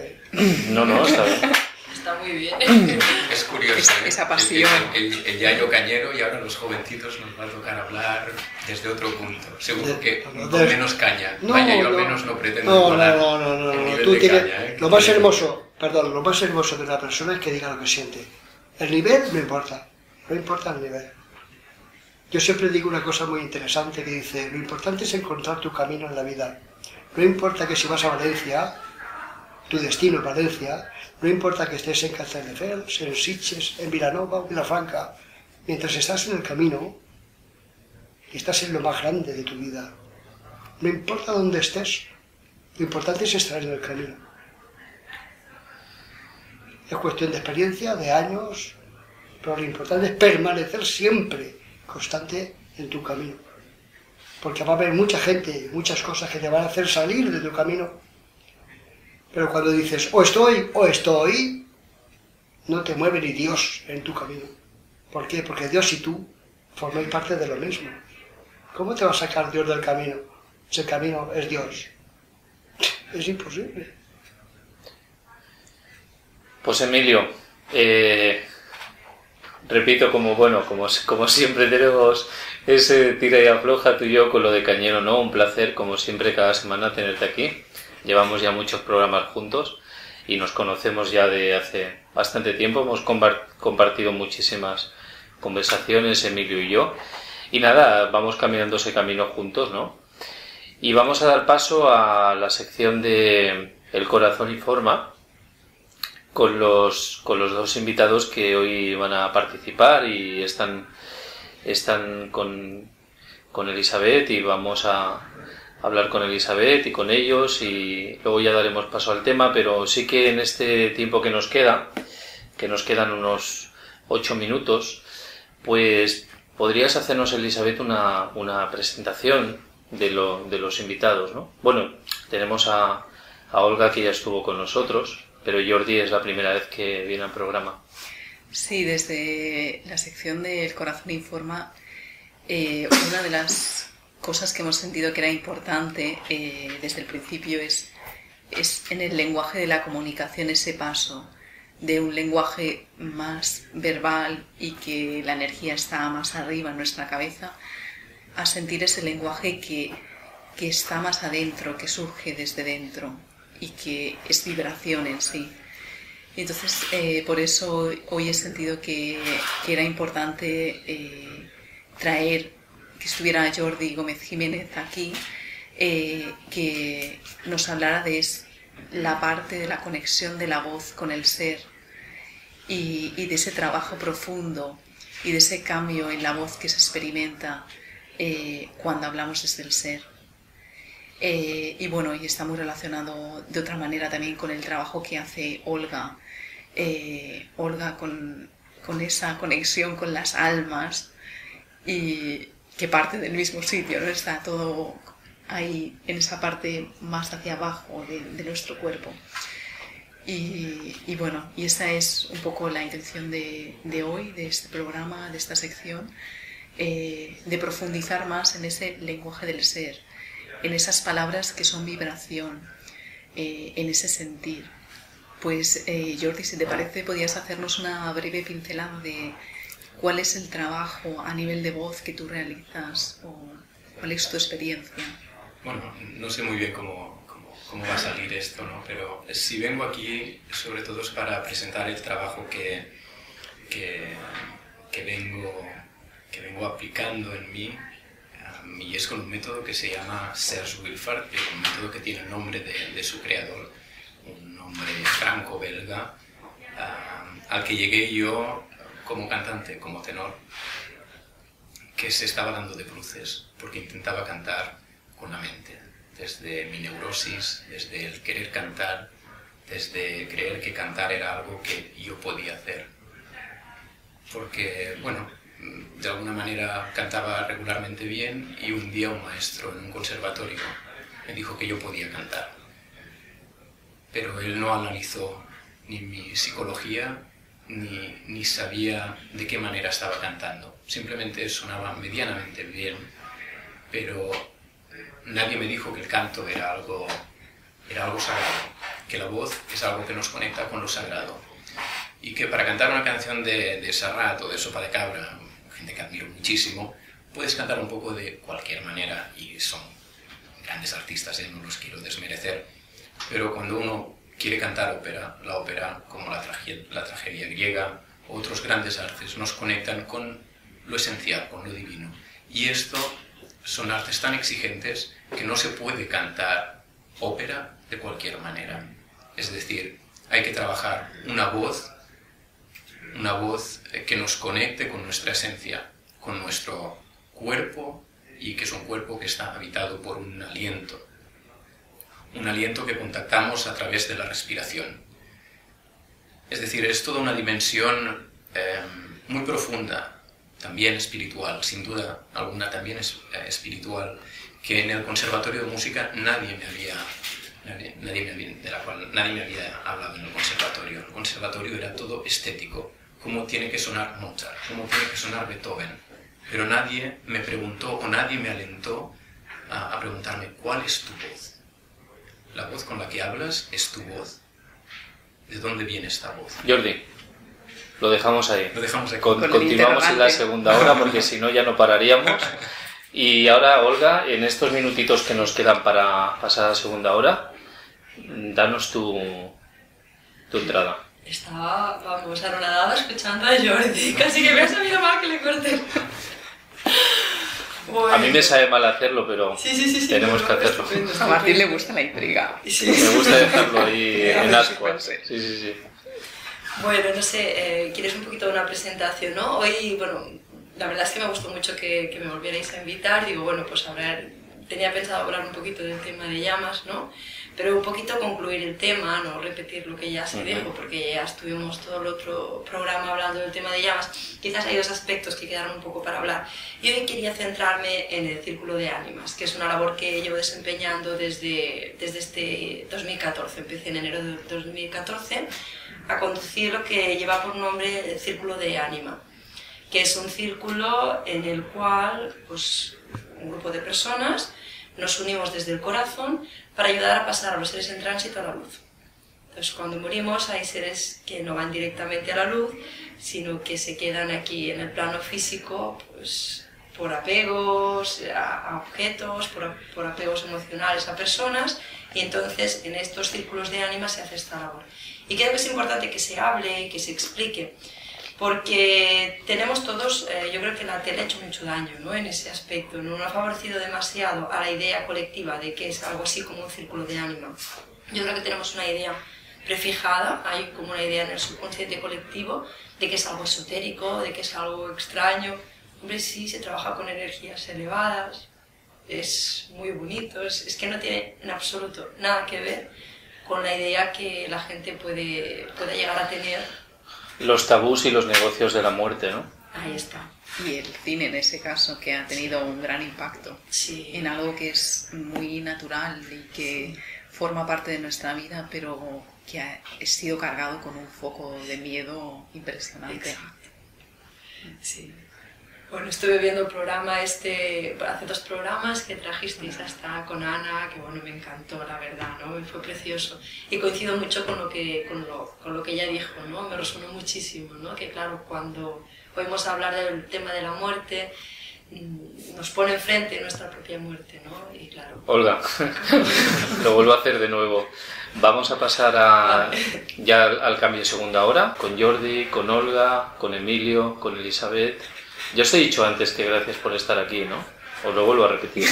A: No, está bien.
D: Está muy bien.
E: Es curioso.
B: Esa pasión.
E: El yayo cañero, y ahora los jovencitos nos va a tocar hablar desde otro punto. Seguro que con menos caña. Vaya, yo al menos no pretendo volar el nivel de caña.
C: Lo más hermoso de una persona es que diga lo que siente. El nivel no importa. No importa el nivel. Yo siempre digo una cosa muy interesante que dice: lo importante es encontrar tu camino en la vida. No importa que si vas a Valencia tu destino es Valencia, no importa que estés en Castelldefels, en Sitges, en Vilanova o Vilafranca, mientras estás en el camino, estás en lo más grande de tu vida. No importa dónde estés, lo importante es estar en el camino. Es cuestión de experiencia, de años, pero lo importante es permanecer siempre constante en tu camino. Porque va a haber mucha gente, muchas cosas que te van a hacer salir de tu camino. Pero cuando dices, o estoy, no te mueve ni Dios en tu camino. ¿Por qué? Porque Dios y tú formáis parte de lo mismo. ¿Cómo te va a sacar Dios del camino? Si el camino es Dios. Es imposible.
A: Pues Emilio, repito, como siempre tenemos ese tira y afloja tú y yo con lo de Cañero, ¿no? Un placer, como siempre, cada semana tenerte aquí. Llevamos ya muchos programas juntos y nos conocemos ya de hace bastante tiempo. Hemos compartido muchísimas conversaciones, Emilio y yo. Y nada, vamos caminando ese camino juntos, ¿no? Y vamos a dar paso a la sección de El Corazón Informa, con los dos invitados que hoy van a participar y están con Elizabeth, y vamos a hablar con Elizabeth y con ellos, y luego ya daremos paso al tema. Pero sí que en este tiempo que nos quedan unos 8 minutos, pues podrías hacernos, Elizabeth, una presentación de los invitados, ¿no? Bueno, tenemos a Olga, que ya estuvo con nosotros, pero Jordi es la primera vez que viene al programa.
B: Sí, desde la sección de El Corazón Informa, una de las cosas que hemos sentido que era importante desde el principio es en el lenguaje de la comunicación, ese paso de un lenguaje más verbal y que la energía está más arriba en nuestra cabeza, a sentir ese lenguaje que está más adentro, que surge desde dentro y que es vibración en sí. Y entonces, por eso hoy he sentido que era importante traer, que estuviera Jordi Gómez Jiménez aquí, que nos hablara de la parte de la conexión de la voz con el ser y de ese trabajo profundo y de ese cambio en la voz que se experimenta cuando hablamos desde el ser. Y bueno, y está muy relacionado de otra manera también con el trabajo que hace Olga. Olga con esa conexión con las almas y que parte del mismo sitio, ¿no? Está todo ahí en esa parte más hacia abajo de nuestro cuerpo. Y bueno, y esa es un poco la intención de hoy, de este programa, de esta sección, de profundizar más en ese lenguaje del ser, en esas palabras que son vibración, en ese sentir. Pues Jordi, si te parece, podías hacernos una breve pincelada de cuál es el trabajo a nivel de voz que tú realizas o cuál es tu experiencia.
E: Bueno, no sé muy bien cómo va a salir esto, ¿no? Pero si vengo aquí, sobre todo es para presentar el trabajo que vengo aplicando en mí, y es con un método que se llama Serge Wilfard, que es un método que tiene el nombre de su creador, un hombre franco-belga, al que llegué yo como cantante, como tenor, que se estaba dando de bruces, porque intentaba cantar con la mente, desde mi neurosis, desde el querer cantar, desde creer que cantar era algo que yo podía hacer. Porque, bueno, de alguna manera cantaba regularmente bien, y un día un maestro en un conservatorio me dijo que yo podía cantar. Pero él no analizó ni mi psicología, ni sabía de qué manera estaba cantando. Simplemente sonaba medianamente bien, pero nadie me dijo que el canto era algo sagrado, que la voz es algo que nos conecta con lo sagrado, y que para cantar una canción de Serrat o de Sopa de Cabra, gente que admiro muchísimo, puedes cantar un poco de cualquier manera, y son grandes artistas, no los quiero desmerecer, pero cuando uno quiere cantar ópera, la ópera, como la tragedia griega, otros grandes artes, nos conectan con lo esencial, con lo divino. Y esto son artes tan exigentes que no se puede cantar ópera de cualquier manera. Es decir, hay que trabajar una voz que nos conecte con nuestra esencia, con nuestro cuerpo, y que es un cuerpo que está habitado por un aliento que contactamos a través de la respiración. Es decir, es toda una dimensión muy profunda, también espiritual, sin duda alguna también es espiritual, que en el Conservatorio de Música nadie me había hablado en el conservatorio. El conservatorio era todo estético, cómo tiene que sonar Mozart, cómo tiene que sonar Beethoven, pero nadie me preguntó o nadie me alentó a preguntarme ¿cuál es tu voz? ¿La voz con la que hablas es tu voz? ¿De dónde viene esta voz?
A: Jordi, lo dejamos ahí.
E: Lo dejamos ahí.
A: Continuamos en la segunda hora porque si no ya no pararíamos. Y ahora, Olga, en estos minutitos que nos quedan para pasar a la segunda hora, danos tu entrada.
D: Estaba, vamos, anonadada escuchando a Jordi. Casi que me ha sabido mal que le corte. Bueno.
A: A mí me sabe mal hacerlo, pero
D: sí,
A: tenemos que hacerlo.
B: A Martín le gusta la intriga.
D: Sí.
A: Me gusta dejarlo ahí en ascuas.
B: Sí.
A: Sí.
D: Bueno, no sé, ¿quieres un poquito de una presentación, no? Hoy, bueno, la verdad es que me gustó mucho que me volvierais a invitar. Digo, bueno, pues tenía pensado hablar un poquito del tema de llamas, ¿no? Pero un poquito concluir el tema, no repetir lo que ya se dijo, porque ya estuvimos todo el otro programa hablando del tema de llamas. Quizás hay dos aspectos que quedaron un poco para hablar. Y hoy quería centrarme en el Círculo de Ánimas, que es una labor que llevo desempeñando desde este 2014. Empecé en enero de 2014 a conducir lo que lleva por nombre el Círculo de Ánima, que es un círculo en el cual pues, un grupo de personas nos unimos desde el corazón para ayudar a pasar a los seres en tránsito a la luz. Entonces, cuando morimos hay seres que no van directamente a la luz, sino que se quedan aquí en el plano físico pues, por apegos a objetos, por apegos emocionales a personas, y entonces en estos círculos de ánimas se hace esta labor. Y creo que es importante que se hable y que se explique, porque tenemos todos, yo creo que la tele ha hecho mucho daño, ¿no? En ese aspecto, no ha favorecido demasiado a la idea colectiva de que es algo así como un círculo de ánima. Yo creo que tenemos una idea prefijada, hay como una idea en el subconsciente colectivo de que es algo esotérico, de que es algo extraño. Hombre, sí, se trabaja con energías elevadas, es muy bonito, es que no tiene en absoluto nada que ver con la idea que la gente puede llegar a tener.
A: Los tabús y los negocios de la muerte, ¿no?
D: Ahí está.
B: Y el cine en ese caso, que ha tenido un gran impacto en algo que es muy natural y que forma parte de nuestra vida, pero que ha sido cargado con un foco de miedo impresionante.
D: Exacto. Sí. Bueno, estuve viendo el programa hace 2 programas que trajisteis hasta con Ana, que bueno, me encantó, la verdad, ¿no? Fue precioso. Y coincido mucho con lo que ella dijo, ¿no? Me resonó muchísimo, ¿no? Que claro, cuando oímos hablar del tema de la muerte, nos pone enfrente nuestra propia muerte, ¿no? Y claro...
A: Olga, lo vuelvo a hacer de nuevo. Vamos a pasar ya al cambio de segunda hora, con Jordi, con Olga, con Emilio, con Elisabet. Ya os he dicho antes que gracias por estar aquí, ¿no? Os lo vuelvo a repetir.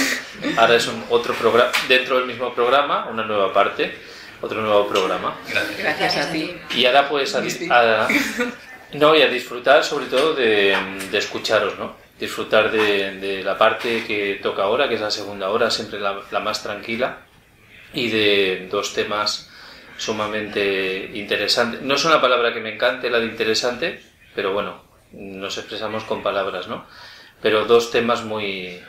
A: Ahora es otro programa, dentro del mismo programa, una nueva parte, otro nuevo programa.
B: Gracias a ti.
A: Y ahora pues a disfrutar sobre todo de escucharos, ¿no? Disfrutar de la parte que toca ahora, que es la segunda hora, siempre la más tranquila, y de 2 temas sumamente interesantes. No es una palabra que me encante, la de interesante, pero bueno, nos expresamos con palabras, ¿no? Pero 2 temas muy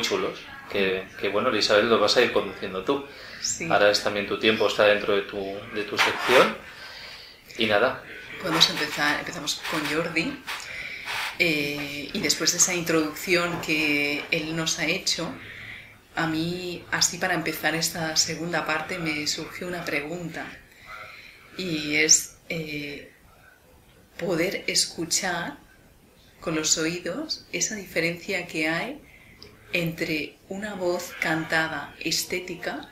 A: chulos, que bueno, Elisabet, lo vas a ir conduciendo tú.
B: Sí.
A: Ahora es también tu tiempo, está dentro de tu sección. Y nada.
B: Podemos empezamos con Jordi. Y después de esa introducción que él nos ha hecho, a mí, así para empezar esta segunda parte, me surgió una pregunta. Y es poder escuchar con los oídos esa diferencia que hay entre una voz cantada estética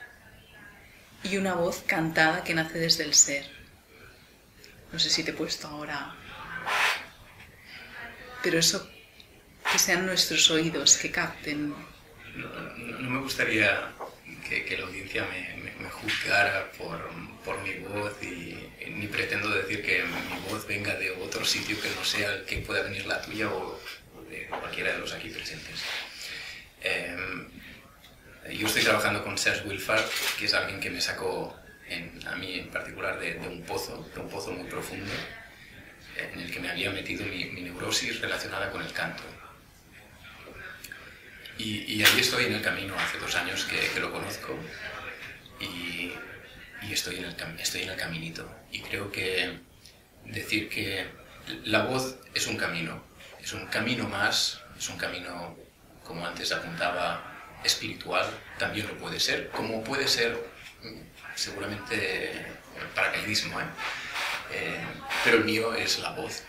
B: y una voz cantada que nace desde el ser. No sé si te he puesto ahora... Pero eso, que sean nuestros oídos, que capten.
E: No me gustaría que la audiencia me juzgara por mi voz y ni pretendo decir que mi voz venga de otro sitio que no sea el que pueda venir la tuya o de cualquiera de los aquí presentes. Yo estoy trabajando con Serge Wilfard, que es alguien que me sacó, a mí en particular, de un pozo muy profundo, en el que me había metido mi neurosis relacionada con el canto. Y ahí estoy en el camino, hace 2 años que lo conozco, y estoy en el caminito. Y creo que decir que la voz es un camino más, es un camino, como antes apuntaba, espiritual, también lo puede ser, como puede ser seguramente paracaidismo, pero el mío es la voz.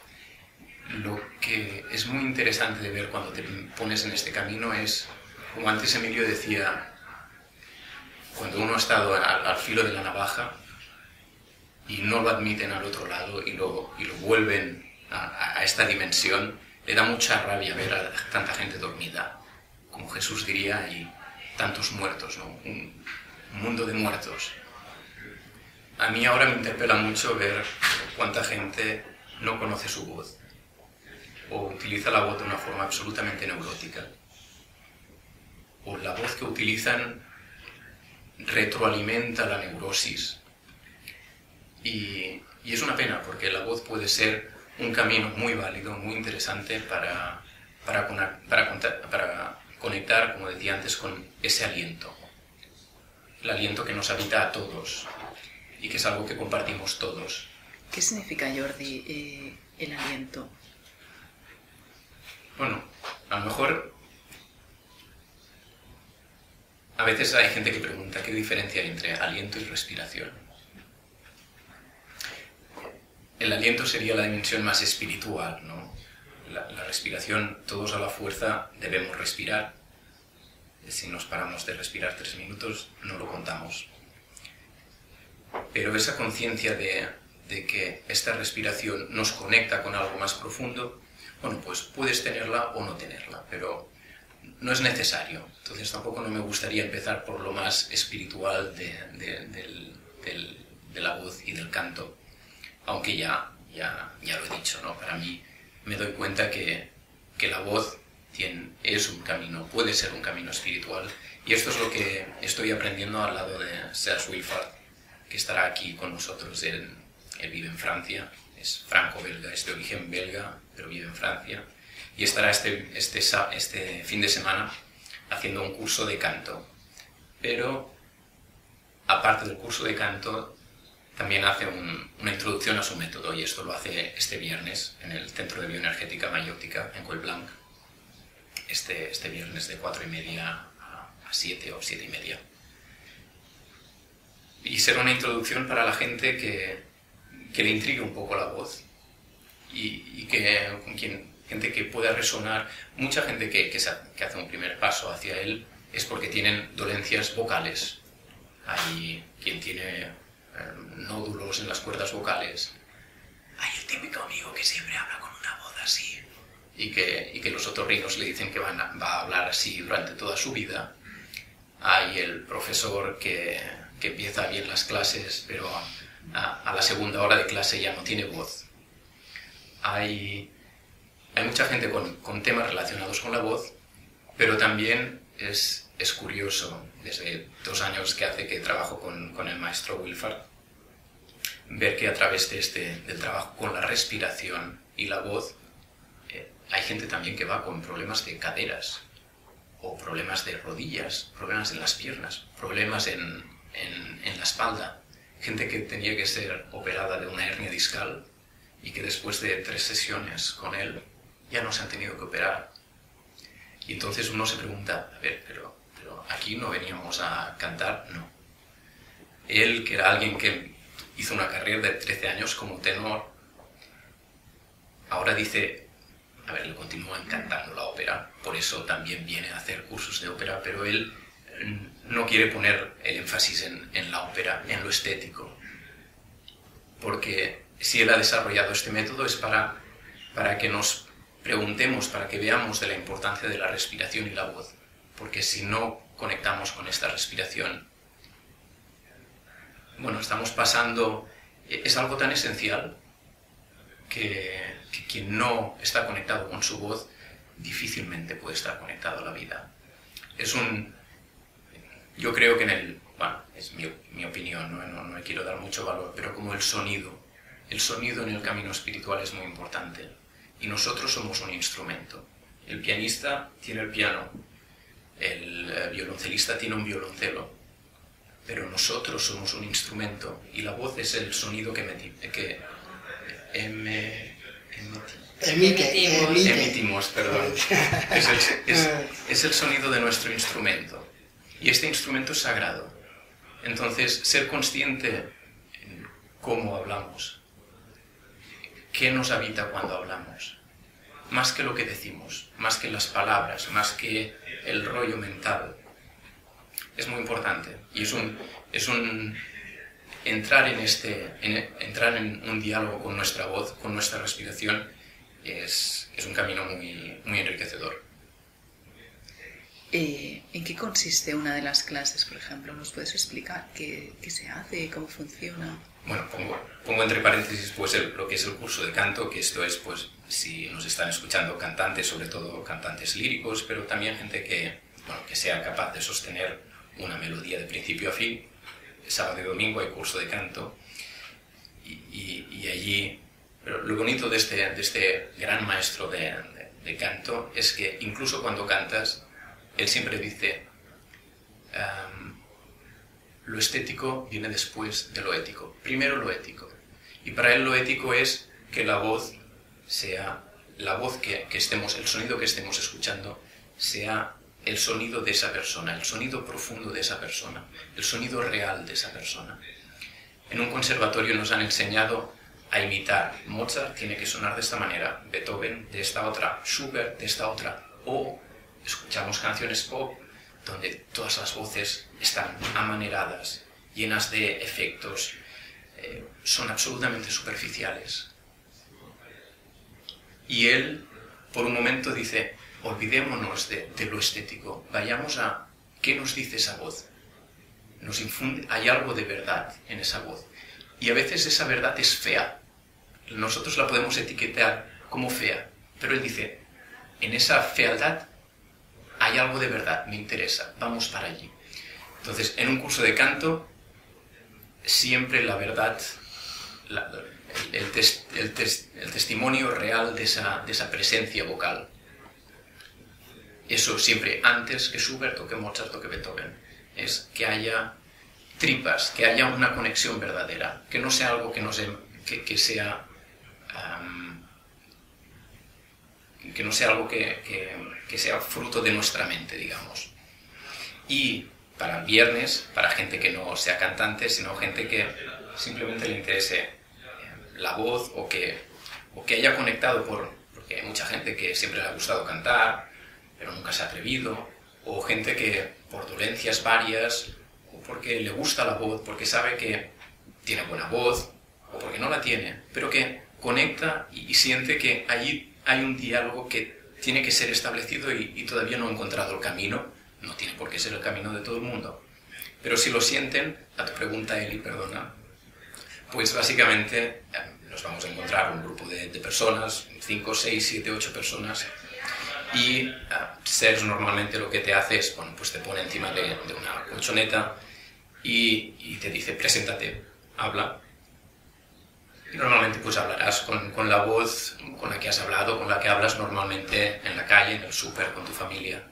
E: Lo que es muy interesante de ver cuando te pones en este camino es, como antes Emilio decía, cuando uno ha estado al filo de la navaja y no lo admiten al otro lado y lo vuelven a esta dimensión, le da mucha rabia ver a tanta gente dormida. Como Jesús diría, y tantos muertos, ¿no? Un mundo de muertos. A mí ahora me interpela mucho ver cuánta gente no conoce su voz o utiliza la voz de una forma absolutamente neurótica, o la voz que utilizan retroalimenta la neurosis. Y es una pena, porque la voz puede ser un camino muy válido, muy interesante para conectar, como decía antes, con ese aliento. El aliento que nos habita a todos y que es algo que compartimos todos.
B: ¿Qué significa, Jordi, el aliento?
E: Bueno, a lo mejor a veces hay gente que pregunta qué diferencia hay entre aliento y respiración. El aliento sería la dimensión más espiritual, ¿no? La respiración, todos a la fuerza debemos respirar. Si nos paramos de respirar 3 minutos, no lo contamos. Pero esa conciencia de que esta respiración nos conecta con algo más profundo, bueno, pues puedes tenerla o no tenerla, pero no es necesario. Entonces tampoco no me gustaría empezar por lo más espiritual de la voz y del canto, aunque ya lo he dicho, ¿no? Para mí me doy cuenta que la voz es un camino, puede ser un camino espiritual, y esto es lo que estoy aprendiendo al lado de Serge Wilfard, que estará aquí con nosotros. Él vive en Francia, es franco-belga, es de origen belga, pero vive en Francia, y estará este fin de semana haciendo un curso de canto. Pero aparte del curso de canto, también hace una introducción a su método, y esto lo hace este viernes en el Centro de Bioenergética Mayótica en Collblanc, este viernes de 4:30 a 7 o 7:30. Y será una introducción para la gente que le intrigue un poco la voz y gente que pueda resonar. Mucha gente que hace un primer paso hacia él es porque tienen dolencias vocales. Hay quien tiene nódulos en las cuerdas vocales. Hay el típico amigo que siempre habla con una voz así y que los otorrinos le dicen que va a hablar así durante toda su vida. Hay el profesor que empieza bien las clases, pero a la segunda hora de clase ya no tiene voz. Hay mucha gente con temas relacionados con la voz, pero también es curioso, desde 2 años que hace que trabajo con el maestro Wilfard, ver que a través del trabajo con la respiración y la voz, hay gente también que va con problemas de caderas, o problemas de rodillas, problemas en las piernas, problemas en la espalda. Gente que tenía que ser operada de una hernia discal y que después de 3 sesiones con él ya no se han tenido que operar. Y entonces uno se pregunta, a ver, pero aquí no veníamos a cantar, no. Él, que era alguien que hizo una carrera de 13 años como tenor, ahora dice, a ver, le continúa encantando la ópera, por eso también viene a hacer cursos de ópera, pero él no quiere poner el énfasis en la ópera, en lo estético, porque si él ha desarrollado este método es para que nos preguntemos, para que veamos de la importancia de la respiración y la voz, porque si no conectamos con esta respiración, bueno, estamos pasando, es algo tan esencial que quien no está conectado con su voz difícilmente puede estar conectado a la vida. Yo creo que bueno, es mi opinión, no le quiero dar mucho valor, pero como el sonido en el camino espiritual es muy importante y nosotros somos un instrumento. El pianista tiene el piano, el violoncelista tiene un violoncelo, pero nosotros somos un instrumento y la voz es el sonido que emitimos, perdón. Es el sonido de nuestro instrumento y este instrumento es sagrado. Entonces, ser consciente en cómo hablamos, qué nos habita cuando hablamos, más que lo que decimos, más que las palabras, más que el rollo mental, es muy importante. Y entrar en un diálogo con nuestra voz, con nuestra respiración, es un camino muy, muy enriquecedor.
B: ¿En qué consiste una de las clases, por ejemplo? ¿Nos puedes explicar qué se hace, cómo funciona?
E: Bueno, pongo entre paréntesis pues lo que es el curso de canto, que esto es, pues, si nos están escuchando cantantes, sobre todo cantantes líricos, pero también gente que sea capaz de sostener una melodía de principio a fin. Sábado y domingo hay curso de canto y allí, pero lo bonito de este gran maestro de canto es que incluso cuando cantas, él siempre dice, lo estético viene después de lo ético, primero lo ético. Y para él lo ético es que la voz sea, que estemos, el sonido que estemos escuchando, sea el sonido de esa persona, el sonido profundo de esa persona, el sonido real de esa persona. En un conservatorio nos han enseñado a imitar. Mozart tiene que sonar de esta manera, Beethoven de esta otra, Schubert de esta otra, o escuchamos canciones pop donde todas las voces están amaneradas, llenas de efectos, son absolutamente superficiales. Y él, por un momento, dice, olvidémonos de lo estético, vayamos a qué nos dice esa voz. Nos infunde, hay algo de verdad en esa voz. Y a veces esa verdad es fea. Nosotros la podemos etiquetar como fea, pero él dice, en esa fealdad hay algo de verdad, me interesa, vamos para allí. Entonces, en un curso de canto, siempre la verdad, el testimonio real de esa presencia vocal. Eso siempre antes que Schubert o que Mozart o que Beethoven. Es que haya tripas, que haya una conexión verdadera, que no sea algo que sea algo que sea fruto de nuestra mente, digamos. Y para el viernes, para gente que no sea cantante, sino gente que simplemente le interese la voz o que haya conectado porque hay mucha gente que siempre le ha gustado cantar, pero nunca se ha atrevido, o gente que por dolencias varias, o porque le gusta la voz, porque sabe que tiene buena voz, o porque no la tiene, pero que conecta y siente que allí hay un diálogo que tiene que ser establecido y todavía no ha encontrado el camino. No tiene por qué ser el camino de todo el mundo. Pero si lo sienten, a tu pregunta, Eli, perdona, pues básicamente nos vamos a encontrar un grupo de personas, 5, 6, 7, 8 personas, y Serge normalmente lo que te hace es, bueno, pues te pone encima de una colchoneta y te dice, preséntate, habla. Y normalmente pues hablarás con la voz con la que has hablado, con la que hablas normalmente en la calle, en el súper, con tu familia.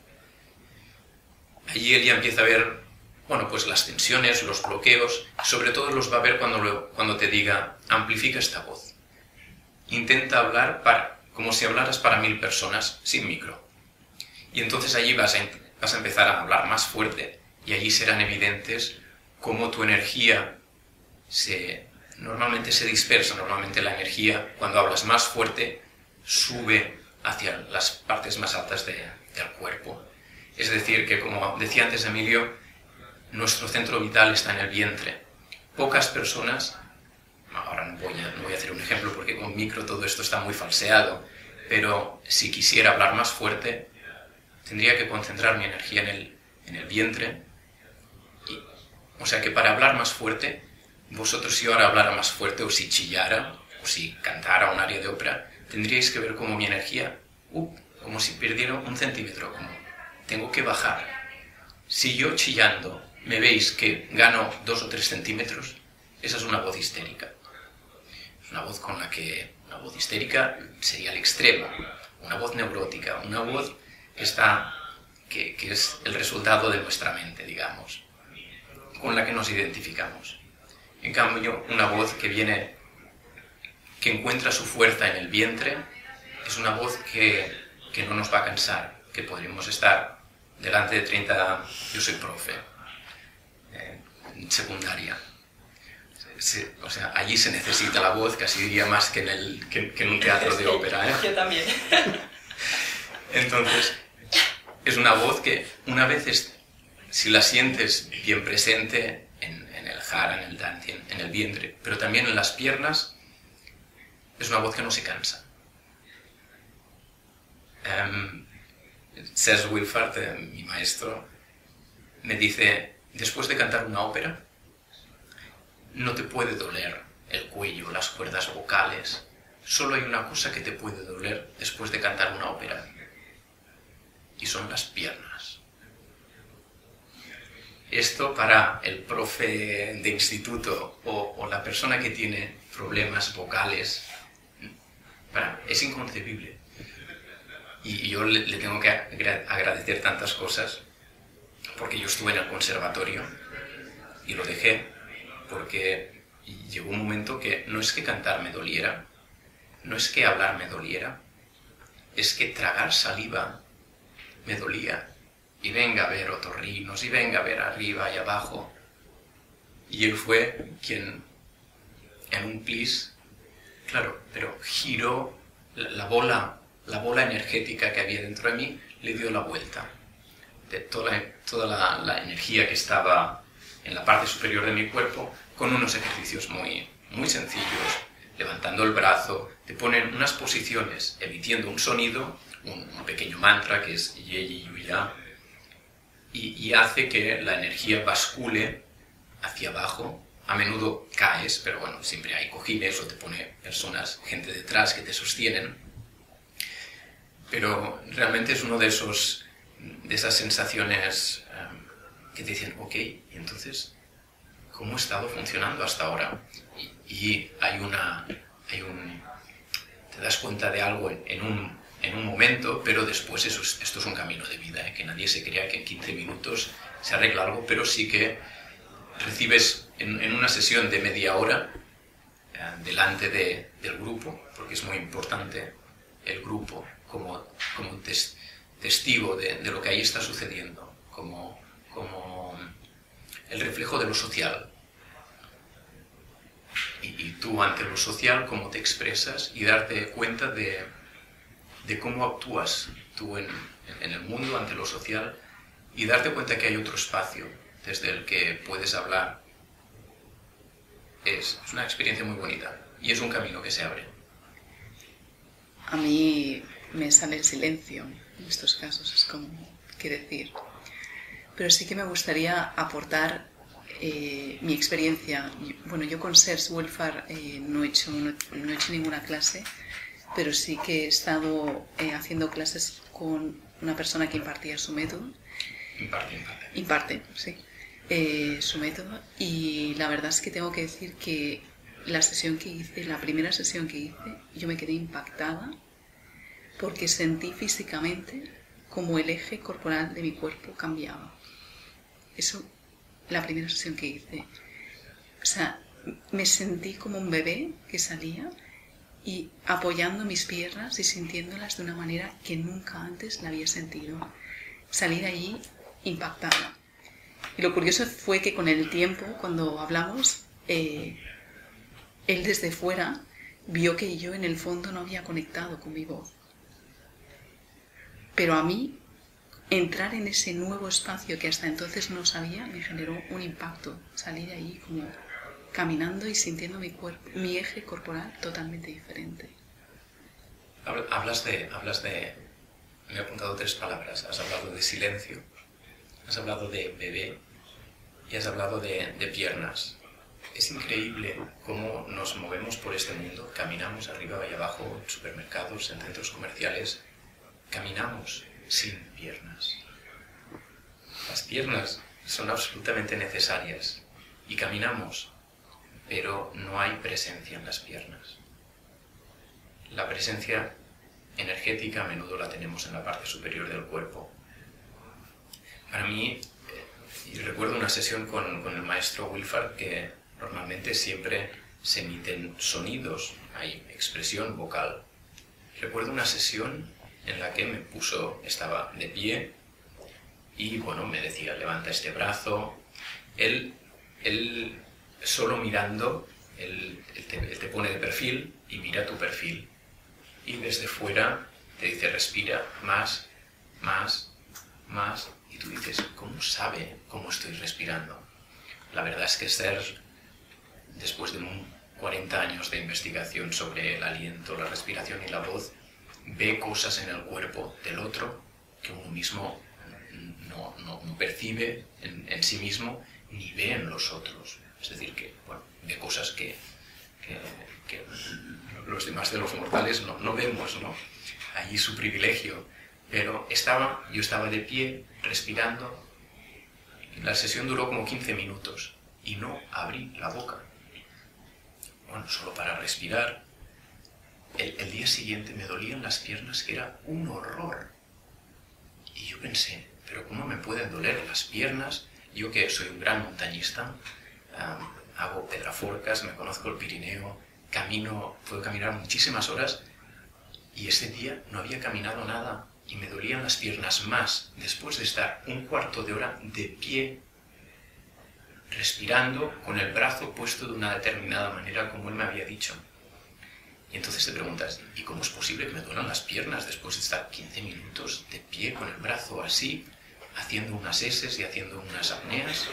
E: Allí él ya empieza a ver, bueno, pues las tensiones, los bloqueos, sobre todo los va a ver cuando te diga, amplifica esta voz. Intenta hablar como si hablaras para 1000 personas, sin micro. Y entonces allí vas a empezar a hablar más fuerte y allí serán evidentes cómo tu energía normalmente se dispersa. Normalmente la energía, cuando hablas más fuerte, sube hacia las partes más altas del cuerpo. Es decir, que como decía antes Emilio, nuestro centro vital está en el vientre. Pocas personas, ahora no voy a hacer un ejemplo porque con micro todo esto está muy falseado, pero si quisiera hablar más fuerte, tendría que concentrar mi energía en el vientre. O sea que para hablar más fuerte Vosotros, si yo ahora hablara más fuerte, o si chillara, o si cantara un aria de ópera, tendríais que ver cómo mi energía, como si perdiera 1 centímetro, como tengo que bajar. Si yo chillando me veis que gano 2 o 3 centímetros, esa es una voz histérica. Es una voz con la que, una voz histérica sería el extremo, una voz neurótica, una voz que es el resultado de nuestra mente, digamos, con la que nos identificamos. En cambio, una voz que encuentra su fuerza en el vientre, es una voz que no nos va a cansar, que podremos estar delante de 30, yo soy profe, secundaria. O sea, allí se necesita la voz, casi diría más que en un teatro de ópera, ¿eh?
D: Yo también.
E: Entonces, es una voz que una vez, si la sientes bien presente en el jara, en el dantian, en el vientre, pero también en las piernas, es una voz que no se cansa. Serge Wilfart, mi maestro, me dice, después de cantar una ópera, no te puede doler el cuello, las cuerdas vocales. Solo hay una cosa que te puede doler después de cantar una ópera, y son las piernas. Esto para el profe de instituto o la persona que tiene problemas vocales, es inconcebible. Y yo le tengo que agradecer tantas cosas, porque yo estuve en el conservatorio y lo dejé, porque llegó un momento que no es que cantar me doliera, no es que hablar me doliera, es que tragar saliva me dolía. Y venga a ver otorrinos, y venga a ver arriba y abajo. Y él fue quien, en un plis, claro, pero giró la bola energética que había dentro de mí, le dio la vuelta. De toda la energía que estaba en la parte superior de mi cuerpo, con unos ejercicios muy, muy sencillos, levantando el brazo, te ponen unas posiciones, emitiendo un sonido, un pequeño mantra que es Ye Yi Yu Ya, y hace que la energía bascule hacia abajo. A menudo caes, pero bueno, siempre hay cojines o te pone gente detrás que te sostienen. Pero realmente es uno de esas sensaciones que te dicen, ok, y entonces, ¿cómo he estado funcionando hasta ahora? Y te das cuenta de algo en un momento, pero después esto es un camino de vida, que nadie se crea que en 15 minutos se arregla algo, pero sí que recibes en una sesión de media hora delante del grupo, porque es muy importante el grupo como testigo de lo que ahí está sucediendo, como el reflejo de lo social. Y tú ante lo social, cómo te expresas y darte cuenta de cómo actúas tú en el mundo ante lo social y darte cuenta que hay otro espacio desde el que puedes hablar. Es una experiencia muy bonita y es un camino que se abre.
B: A mí me sale el silencio en estos casos, es como, ¿qué decir? Pero sí que me gustaría aportar mi experiencia. Bueno, yo con Serge Wilfart no he hecho ninguna clase, pero sí que he estado haciendo clases con una persona que impartía su método. Imparte, sí. Su método, y la verdad es que tengo que decir que la primera sesión que hice, yo me quedé impactada porque sentí físicamente como el eje corporal de mi cuerpo cambiaba. Eso, la primera sesión que hice. O sea, me sentí como un bebé que salía y apoyando mis piernas y sintiéndolas de una manera que nunca antes la había sentido. Salí de allí impactada. Y lo curioso fue que con el tiempo, cuando hablamos, él desde fuera vio que yo en el fondo no había conectado con mi voz. Pero a mí, entrar en ese nuevo espacio que hasta entonces no sabía, me generó un impacto. Salí de ahí como caminando y sintiendo mi eje corporal totalmente diferente.
E: Hablas de... Me he apuntado 3 palabras. Has hablado de silencio, has hablado de bebé y has hablado de piernas. Es increíble cómo nos movemos por este mundo, caminamos arriba y abajo, en supermercados, en centros comerciales, caminamos sin piernas. Las piernas son absolutamente necesarias y caminamos, pero no hay presencia en las piernas. La presencia energética a menudo la tenemos en la parte superior del cuerpo. Para mí, y recuerdo una sesión con el maestro Wilfar, que normalmente siempre se emiten sonidos, hay expresión vocal. Recuerdo una sesión en la que estaba de pie y bueno, me decía, levanta este brazo. Él solo mirando, él te pone de perfil y mira tu perfil. Y desde fuera te dice, respira más, más, más. Y tú dices, ¿cómo sabe cómo estoy respirando? La verdad es que Serge, después de 40 años de investigación sobre el aliento, la respiración y la voz, ve cosas en el cuerpo del otro que uno mismo no percibe en sí mismo ni ve en los otros. Es decir, que bueno, ve cosas que los demás de los mortales no vemos, ¿no? Allí su privilegio. Pero yo estaba de pie, respirando. La sesión duró como 15 minutos y no abrí la boca. Bueno, solo para respirar. El día siguiente me dolían las piernas, que era un horror. Y yo pensé, ¿pero cómo me pueden doler las piernas? Yo que soy un gran montañista, hago pedraforcas, me conozco el Pirineo, puedo caminar muchísimas horas, y ese día no había caminado nada y me dolían las piernas más después de estar un cuarto de hora de pie, respirando con el brazo puesto de una determinada manera como él me había dicho. Y entonces te preguntas, ¿y cómo es posible que me duelan las piernas después de estar 15 minutos de pie con el brazo así, haciendo unas eses y haciendo unas apneas?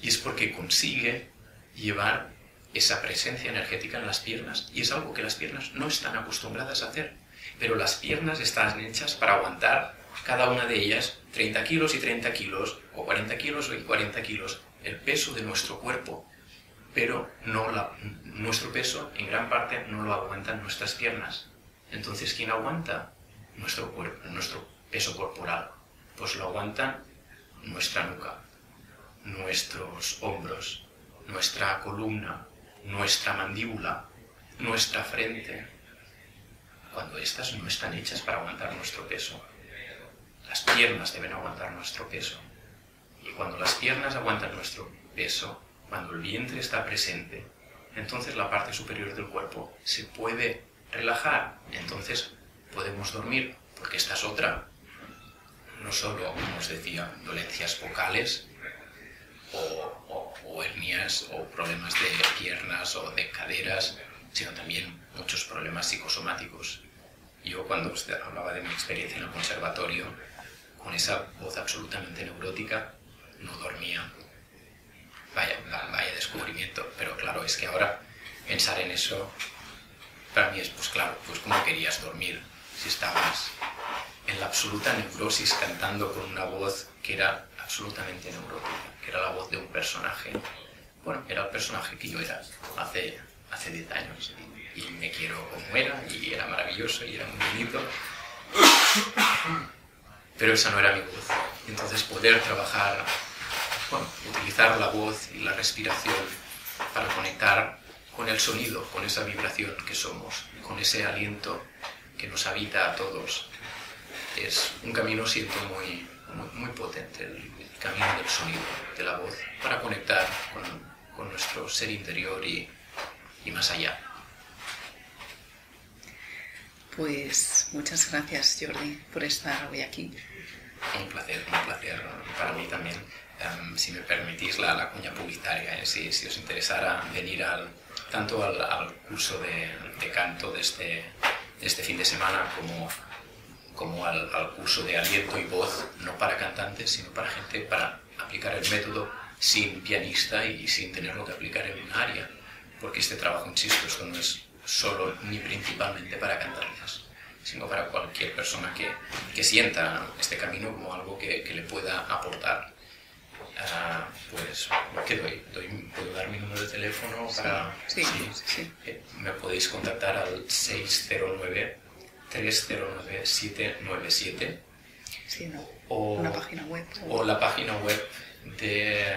E: Y es porque consigue llevar esa presencia energética en las piernas, y es algo que las piernas no están acostumbradas a hacer. Pero las piernas están hechas para aguantar, cada una de ellas, 30 kilos y 30 kilos, o 40 kilos y 40 kilos, el peso de nuestro cuerpo. Pero nuestro peso, en gran parte, no lo aguantan nuestras piernas. Entonces, ¿quién aguanta nuestro peso corporal? Pues lo aguantan nuestra nuca, nuestros hombros, nuestra columna, nuestra mandíbula, nuestra frente. Cuando estas no están hechas para aguantar nuestro peso, las piernas deben aguantar nuestro peso. Y cuando las piernas aguantan nuestro peso, cuando el vientre está presente, entonces la parte superior del cuerpo se puede relajar. Entonces podemos dormir, porque esta es otra. No solo, como os decía, dolencias vocales o hernias o problemas de piernas o de caderas, sino también muchos problemas psicosomáticos. Yo cuando os hablaba de mi experiencia en el conservatorio, con esa voz absolutamente neurótica, no dormía. Vaya descubrimiento. Pero claro, es que ahora pensar en eso, para mí es, pues claro, pues ¿cómo querías dormir si estabas en la absoluta neurosis cantando con una voz que era absolutamente neurótica, que era la voz de un personaje? Bueno, era el personaje que yo era hace 10 años y me quiero como era y era maravilloso y era muy bonito, pero esa no era mi voz. Entonces poder trabajar, bueno, utilizar la voz y la respiración para conectar con el sonido, con esa vibración que somos, con ese aliento que nos habita a todos, es un camino, siento, muy potente, el camino del sonido, de la voz, para conectar con nuestro ser interior y más allá.
B: Pues muchas gracias, Jordi, por estar hoy aquí.
E: Un placer para mí también. Si me permitís la cuña publicitaria, si os interesara venir tanto al curso de canto de este fin de semana como al curso de aliento y voz, no para cantantes, sino para gente, para aplicar el método sin pianista y sin tenerlo que aplicar en un área, porque este trabajo, insisto, esto no es solo ni principalmente para cantantes, sino para cualquier persona que sienta este camino como algo que le pueda aportar pues, ¿qué doy? ¿Puedo dar mi número de teléfono para...?
B: Sí.
E: Me podéis contactar al 609-309-797.
B: Sí, no.
E: O
B: una página web.
E: O la página web de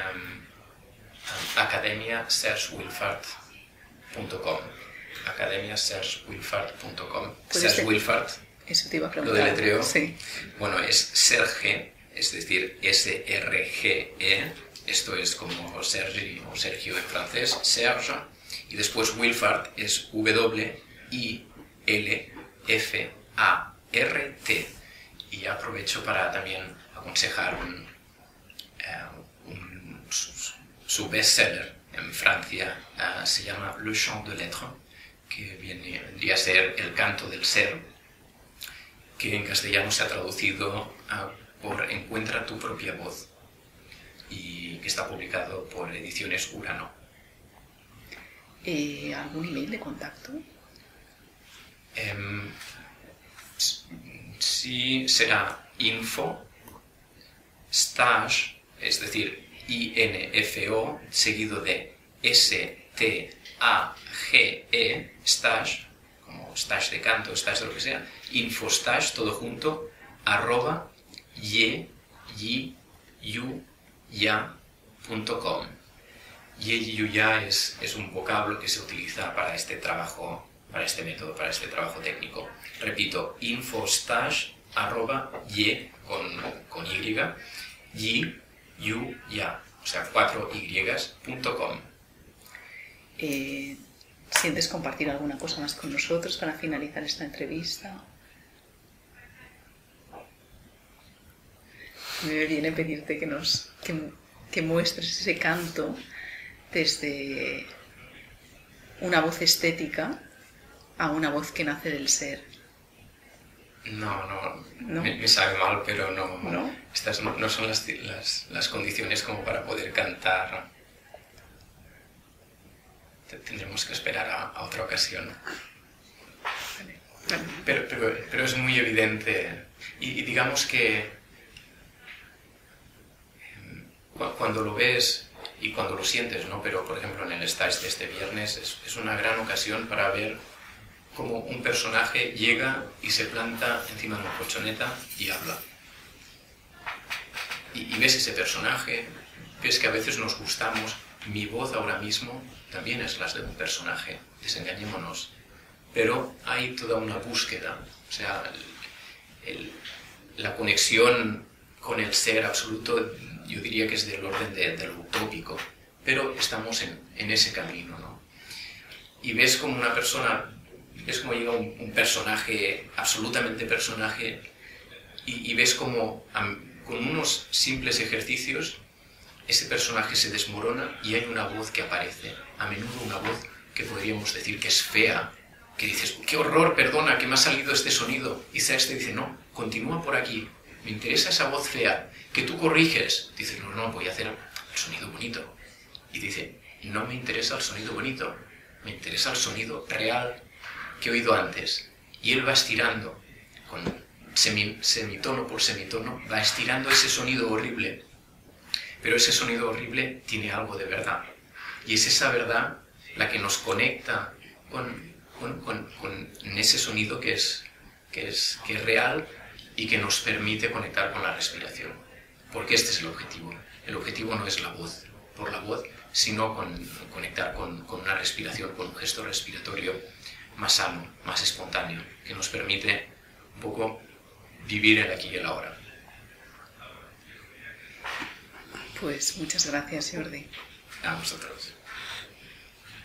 E: academiasergewilfart.com. academiasergewilfart.com. Serge Wilfart,
B: eso te iba a
E: lo
B: preguntar.
E: deletreo.
B: Sí.
E: Bueno, es Serge, es decir, S-R-G-E. Esto es como Sergi o Sergio en francés, Serge. Y después Wilfart es W-I-L-F-A-R-T. Y aprovecho para también aconsejar su bestseller en Francia. Se llama Le Chant de l'Être, que vendría a ser El canto del ser, que en castellano se ha traducido por Encuentra tu propia voz, y que está publicado por Ediciones Urano.
B: ¿Algún email de contacto?
E: Sí, será info stage, es decir, I-N-F-O, seguido de S-T-A-G-E, stage, como stage de canto, stage de lo que sea, infostage, todo junto, @ye-yi-yu-ya.com. Ye-yi-yu-ya es un vocablo que se utiliza para este trabajo, para este método, para este trabajo técnico. Repito, infostage, @ye, con Y, yi-yu-ya, o sea, 4y.com.
B: ¿Sientes compartir alguna cosa más con nosotros para finalizar esta entrevista? Me viene pedirte que muestres ese canto desde una voz estética a una voz que nace del ser.
E: No.
B: ¿No?
E: Me sabe mal, pero no.
B: ¿No?
E: Estas no son las condiciones como para poder cantar. Tendremos que esperar a otra ocasión.
B: Vale.
E: Pero es muy evidente. Y digamos que cuando lo ves y cuando lo sientes, ¿no? Pero, por ejemplo, en el stage de este viernes es una gran ocasión para ver cómo un personaje llega y se planta encima de una colchoneta y habla. Y ves ese personaje, ves que a veces nos gustamos. Mi voz ahora mismo también es la de un personaje, desengañémonos. Pero hay toda una búsqueda, o sea, la conexión con el ser absoluto, yo diría que es del orden de lo utópico, pero estamos en ese camino, ¿no? Y ves como una persona, ves como llega un personaje, absolutamente personaje, y ves como con unos simples ejercicios ese personaje se desmorona y hay una voz que aparece, a menudo una voz que podríamos decir que es fea, que dices, ¡qué horror, perdona, que me ha salido este sonido! Y este dice, no, continúa por aquí, me interesa esa voz fea, que tú corriges. Dices, no, voy a hacer el sonido bonito. Y dice, no me interesa el sonido bonito, me interesa el sonido real que he oído antes. Y él va estirando, con semitono por semitono, va estirando ese sonido horrible. Pero ese sonido horrible tiene algo de verdad. Y es esa verdad la que nos conecta con ese sonido que es real y que nos permite conectar con la respiración. Porque este es el objetivo. El objetivo no es la voz por la voz, sino conectar con una respiración, con un gesto respiratorio más sano, más espontáneo, que nos permite un poco vivir el aquí y el ahora.
B: Pues muchas gracias, Jordi.
E: A vosotros.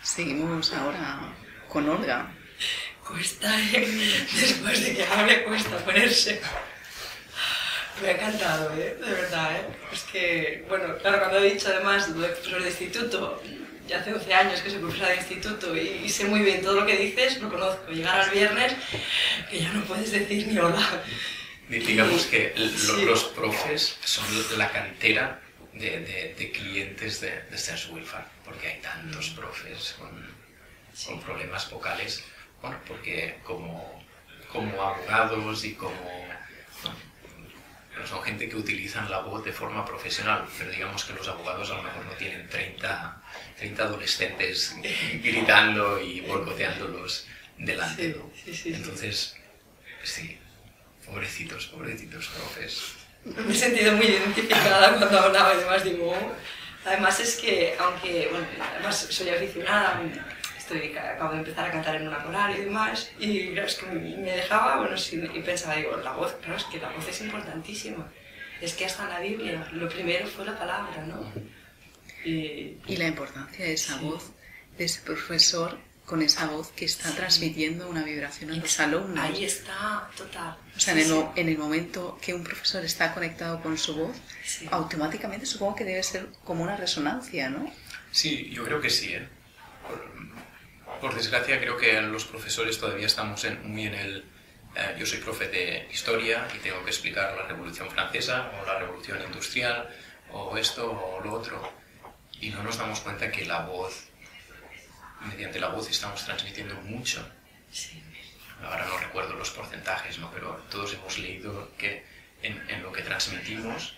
B: Seguimos ahora con Olga.
D: Cuesta, después de que hable, cuesta ponerse. Me ha encantado, de verdad, Es que, bueno, claro, cuando he dicho además lo de profesor de instituto, ya hace 11 años que soy profesora de instituto y sé muy bien todo lo que dices, lo conozco. Llegar al viernes, que ya no puedes decir ni hola.
E: Digamos que los profes son la cantera de clientes de Serge Wilfart, porque hay tantos profes con problemas vocales, bueno, porque como abogados y como pero son gente que utilizan la voz de forma profesional, pero digamos que los abogados a lo mejor no tienen 30 adolescentes gritando y boicoteándolos delante, ¿no?
D: Sí.
E: Entonces, sí, pobrecitos profes.
D: Me he sentido muy identificada cuando hablaba y demás, digo... Además es que, aunque, bueno, además soy aficionada, acabo de empezar a cantar en una coral y demás, y claro, es que me dejaba, bueno, y pensaba, digo, la voz, claro, es que la voz es importantísima. Es que hasta en la Biblia, lo primero fue la palabra, ¿no?
B: Y la importancia de esa voz, de ese profesor con esa voz que está transmitiendo una vibración a los alumnos.
D: Ahí está, total.
B: O sea, en el momento que un profesor está conectado con su voz, automáticamente supongo que debe ser como una resonancia, ¿no?
E: Sí, yo creo que sí, ¿eh? Por desgracia, creo que los profesores todavía estamos muy en el... yo soy profe de historia y tengo que explicar la Revolución Francesa o la Revolución Industrial o esto o lo otro. Y no nos damos cuenta que la voz, mediante la voz estamos transmitiendo mucho.
D: Sí.
E: Ahora no recuerdo los porcentajes, ¿no? Pero todos hemos leído que en lo que transmitimos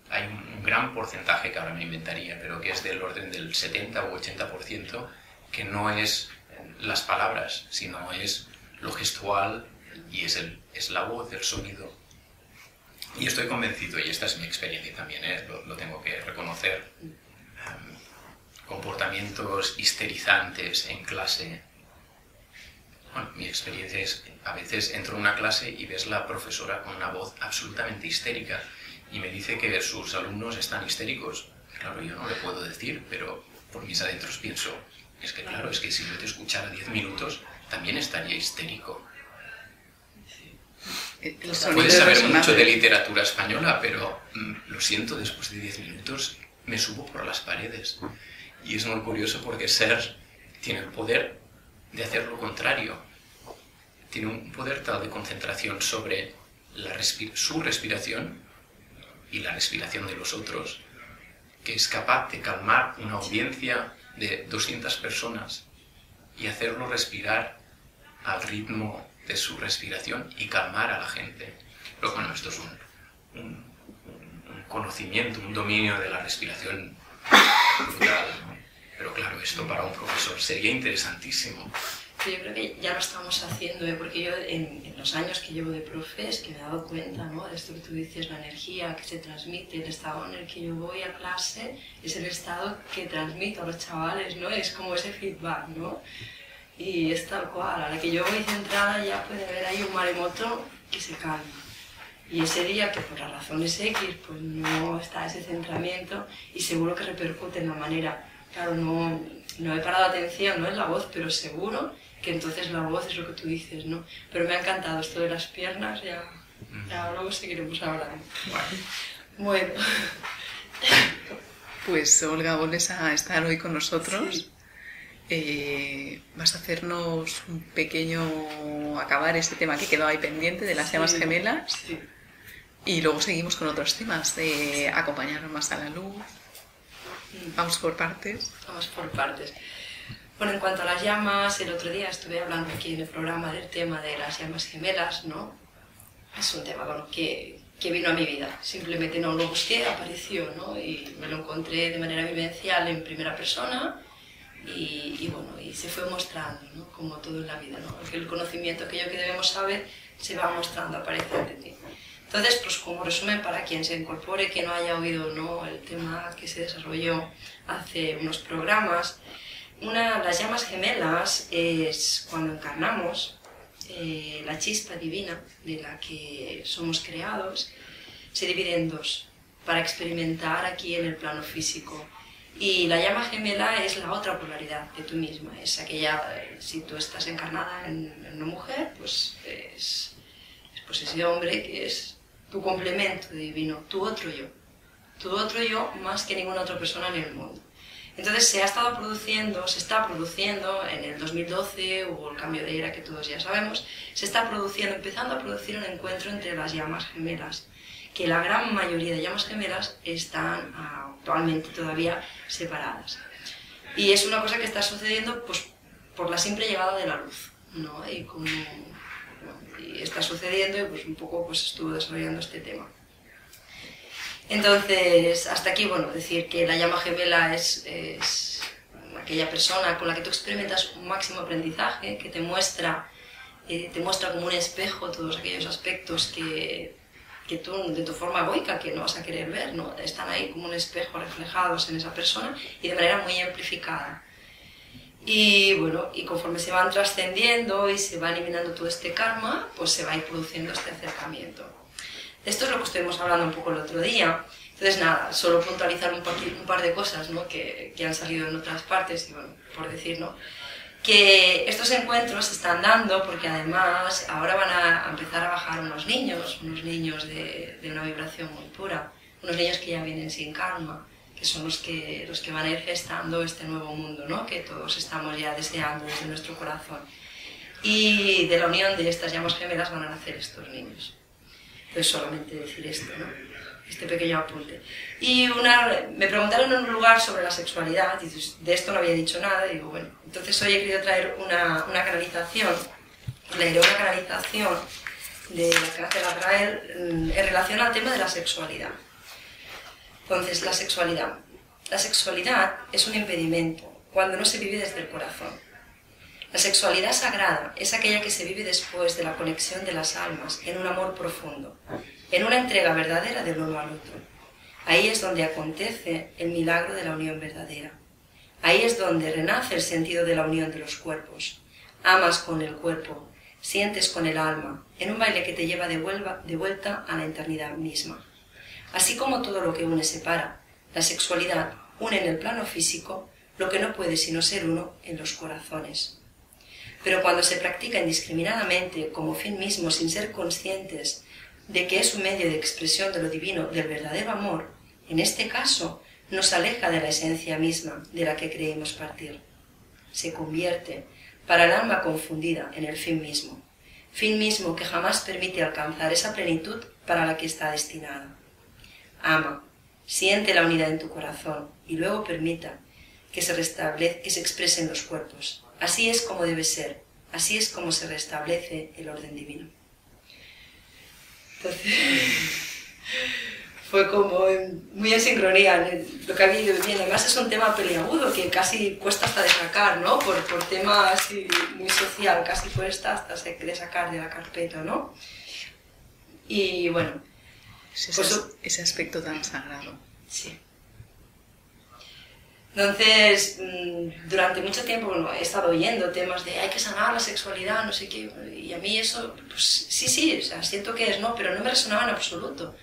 E: hay un gran porcentaje que ahora me inventaría, pero que es del orden del 70 o 80%, que no es las palabras, sino es lo gestual y es la voz, el sonido. Y estoy convencido, y esta es mi experiencia también, lo tengo que reconocer, comportamientos histerizantes en clase. Bueno, mi experiencia es, a veces entro en una clase y ves la profesora con una voz absolutamente histérica y me dice que sus alumnos están histéricos. Claro, yo no le puedo decir, pero por mis adentros pienso, es que claro, es que si yo te escuchara 10 minutos, también estaría histérico. Puedes saber mucho de literatura española, pero lo siento, después de 10 minutos me subo por las paredes. Y es muy curioso porque Serge tiene el poder de hacer lo contrario. Tiene un poder tal de concentración sobre su respiración y la respiración de los otros, que es capaz de calmar una audiencia de 200 personas y hacerlo respirar al ritmo de su respiración y calmar a la gente. Pero bueno, esto es un conocimiento, un dominio de la respiración brutal, ¿no? Pero claro, esto para un profesor sería interesantísimo.
D: Yo creo que ya lo estamos haciendo, porque yo en los años que llevo de profe es que me he dado cuenta, ¿no? De esto que tú dices, la energía que se transmite, el estado en el que yo voy a clase es el estado que transmito a los chavales, ¿no? Es como ese feedback, ¿no? Y es tal cual, a la que yo voy centrada ya puede haber ahí un maremoto que se calma. Y ese día que por las razones X pues no está ese centramiento y seguro que repercute en la manera, claro, no he parado atención, ¿no? En la voz, pero seguro que entonces la voz es lo que tú dices, ¿no? Pero me ha encantado esto de las piernas, ya luego seguiremos hablando. Bueno.
B: Pues Olga, vuelves a estar hoy con nosotros. Sí. Vas a hacernos un pequeño... acabar este tema que quedó ahí pendiente de las llamas gemelas.
D: Sí.
B: Y luego seguimos con otros temas de acompañarnos más a la luz. Vamos por partes.
D: Vamos por partes. Bueno, en cuanto a las llamas, el otro día estuve hablando aquí en el programa del tema de las llamas gemelas, ¿no? Es un tema que vino a mi vida. Simplemente no lo busqué, apareció, ¿no? Y me lo encontré de manera vivencial en primera persona y bueno, y se fue mostrando, ¿no? Como todo en la vida, ¿no? Porque el conocimiento que debemos saber se va mostrando, aparece ante ti. Entonces, pues como resumen, para quien se incorpore, que no haya oído, ¿no? El tema que se desarrolló hace unos programas, las llamas gemelas es cuando encarnamos la chispa divina de la que somos creados, se divide en dos, para experimentar aquí en el plano físico. Y la llama gemela es la otra polaridad de tú misma, es aquella, si tú estás encarnada en una mujer, pues es ese hombre que es tu complemento divino, tu otro yo más que ninguna otra persona en el mundo. Entonces se está produciendo, en el 2012 hubo el cambio de era que todos ya sabemos, se está empezando a producir un encuentro entre las llamas gemelas, que la gran mayoría de llamas gemelas están actualmente todavía separadas. Y es una cosa que está sucediendo pues, por la simple llegada de la luz, ¿no? Y como ¿no? Y está sucediendo y pues un poco pues estuvo desarrollando este tema. Entonces, hasta aquí, bueno, decir que la llama gemela es aquella persona con la que tú experimentas un máximo aprendizaje, que te muestra como un espejo todos aquellos aspectos que tú, de tu forma egoica, que no vas a querer ver, ¿no? Están ahí como un espejo reflejados en esa persona y de manera muy amplificada. Y bueno, y conforme se van trascendiendo y se va eliminando todo este karma, pues se va a ir produciendo este acercamiento. Esto es lo que estuvimos hablando un poco el otro día. Entonces nada, solo puntualizar un par de cosas, ¿no? que han salido en otras partes, y bueno, por decir, ¿no? Que estos encuentros se están dando porque además ahora van a empezar a bajar unos niños de una vibración muy pura, unos niños que ya vienen sin karma, que son los que van a ir gestando este nuevo mundo, ¿no? Que todos estamos ya deseando desde nuestro corazón. Y de la unión de estas llamas gemelas van a nacer estos niños. Entonces solamente decir esto, ¿no? Este pequeño apunte. Y me preguntaron en un lugar sobre la sexualidad, y de esto no había dicho nada, y digo, bueno, entonces hoy he querido traer una canalización, leeré una canalización de la que hace Azrael en relación al tema de la sexualidad. Entonces, la sexualidad. La sexualidad es un impedimento cuando no se vive desde el corazón. La sexualidad sagrada es aquella que se vive después de la conexión de las almas en un amor profundo, en una entrega verdadera del uno al otro. Ahí es donde acontece el milagro de la unión verdadera. Ahí es donde renace el sentido de la unión de los cuerpos. Amas con el cuerpo, sientes con el alma, en un baile que te lleva de vuelta a la eternidad misma. Así como todo lo que une separa, la sexualidad une en el plano físico lo que no puede sino ser uno en los corazones. Pero cuando se practica indiscriminadamente como fin mismo sin ser conscientes de que es un medio de expresión de lo divino, del verdadero amor, en este caso nos aleja de la esencia misma de la que creemos partir. Se convierte, para el alma confundida, en el fin mismo que jamás permite alcanzar esa plenitud para la que está destinada. Ama, siente la unidad en tu corazón y luego permita que se expresen los cuerpos. Así es como debe ser, así es como se restablece el orden divino. Entonces, fue como muy en sincronía lo que había ido viviendo. Además es un tema peliagudo que casi cuesta hasta de sacar, ¿no? Por tema así muy social, casi cuesta hasta de sacar de la carpeta, ¿no? Y bueno,
B: ese aspecto tan sagrado.
D: Sí. Entonces, durante mucho tiempo bueno, he estado oyendo temas de hay que sanar la sexualidad, no sé qué, y a mí eso, pues sí, o sea, siento que es, ¿no? Pero no me resonaba en absoluto,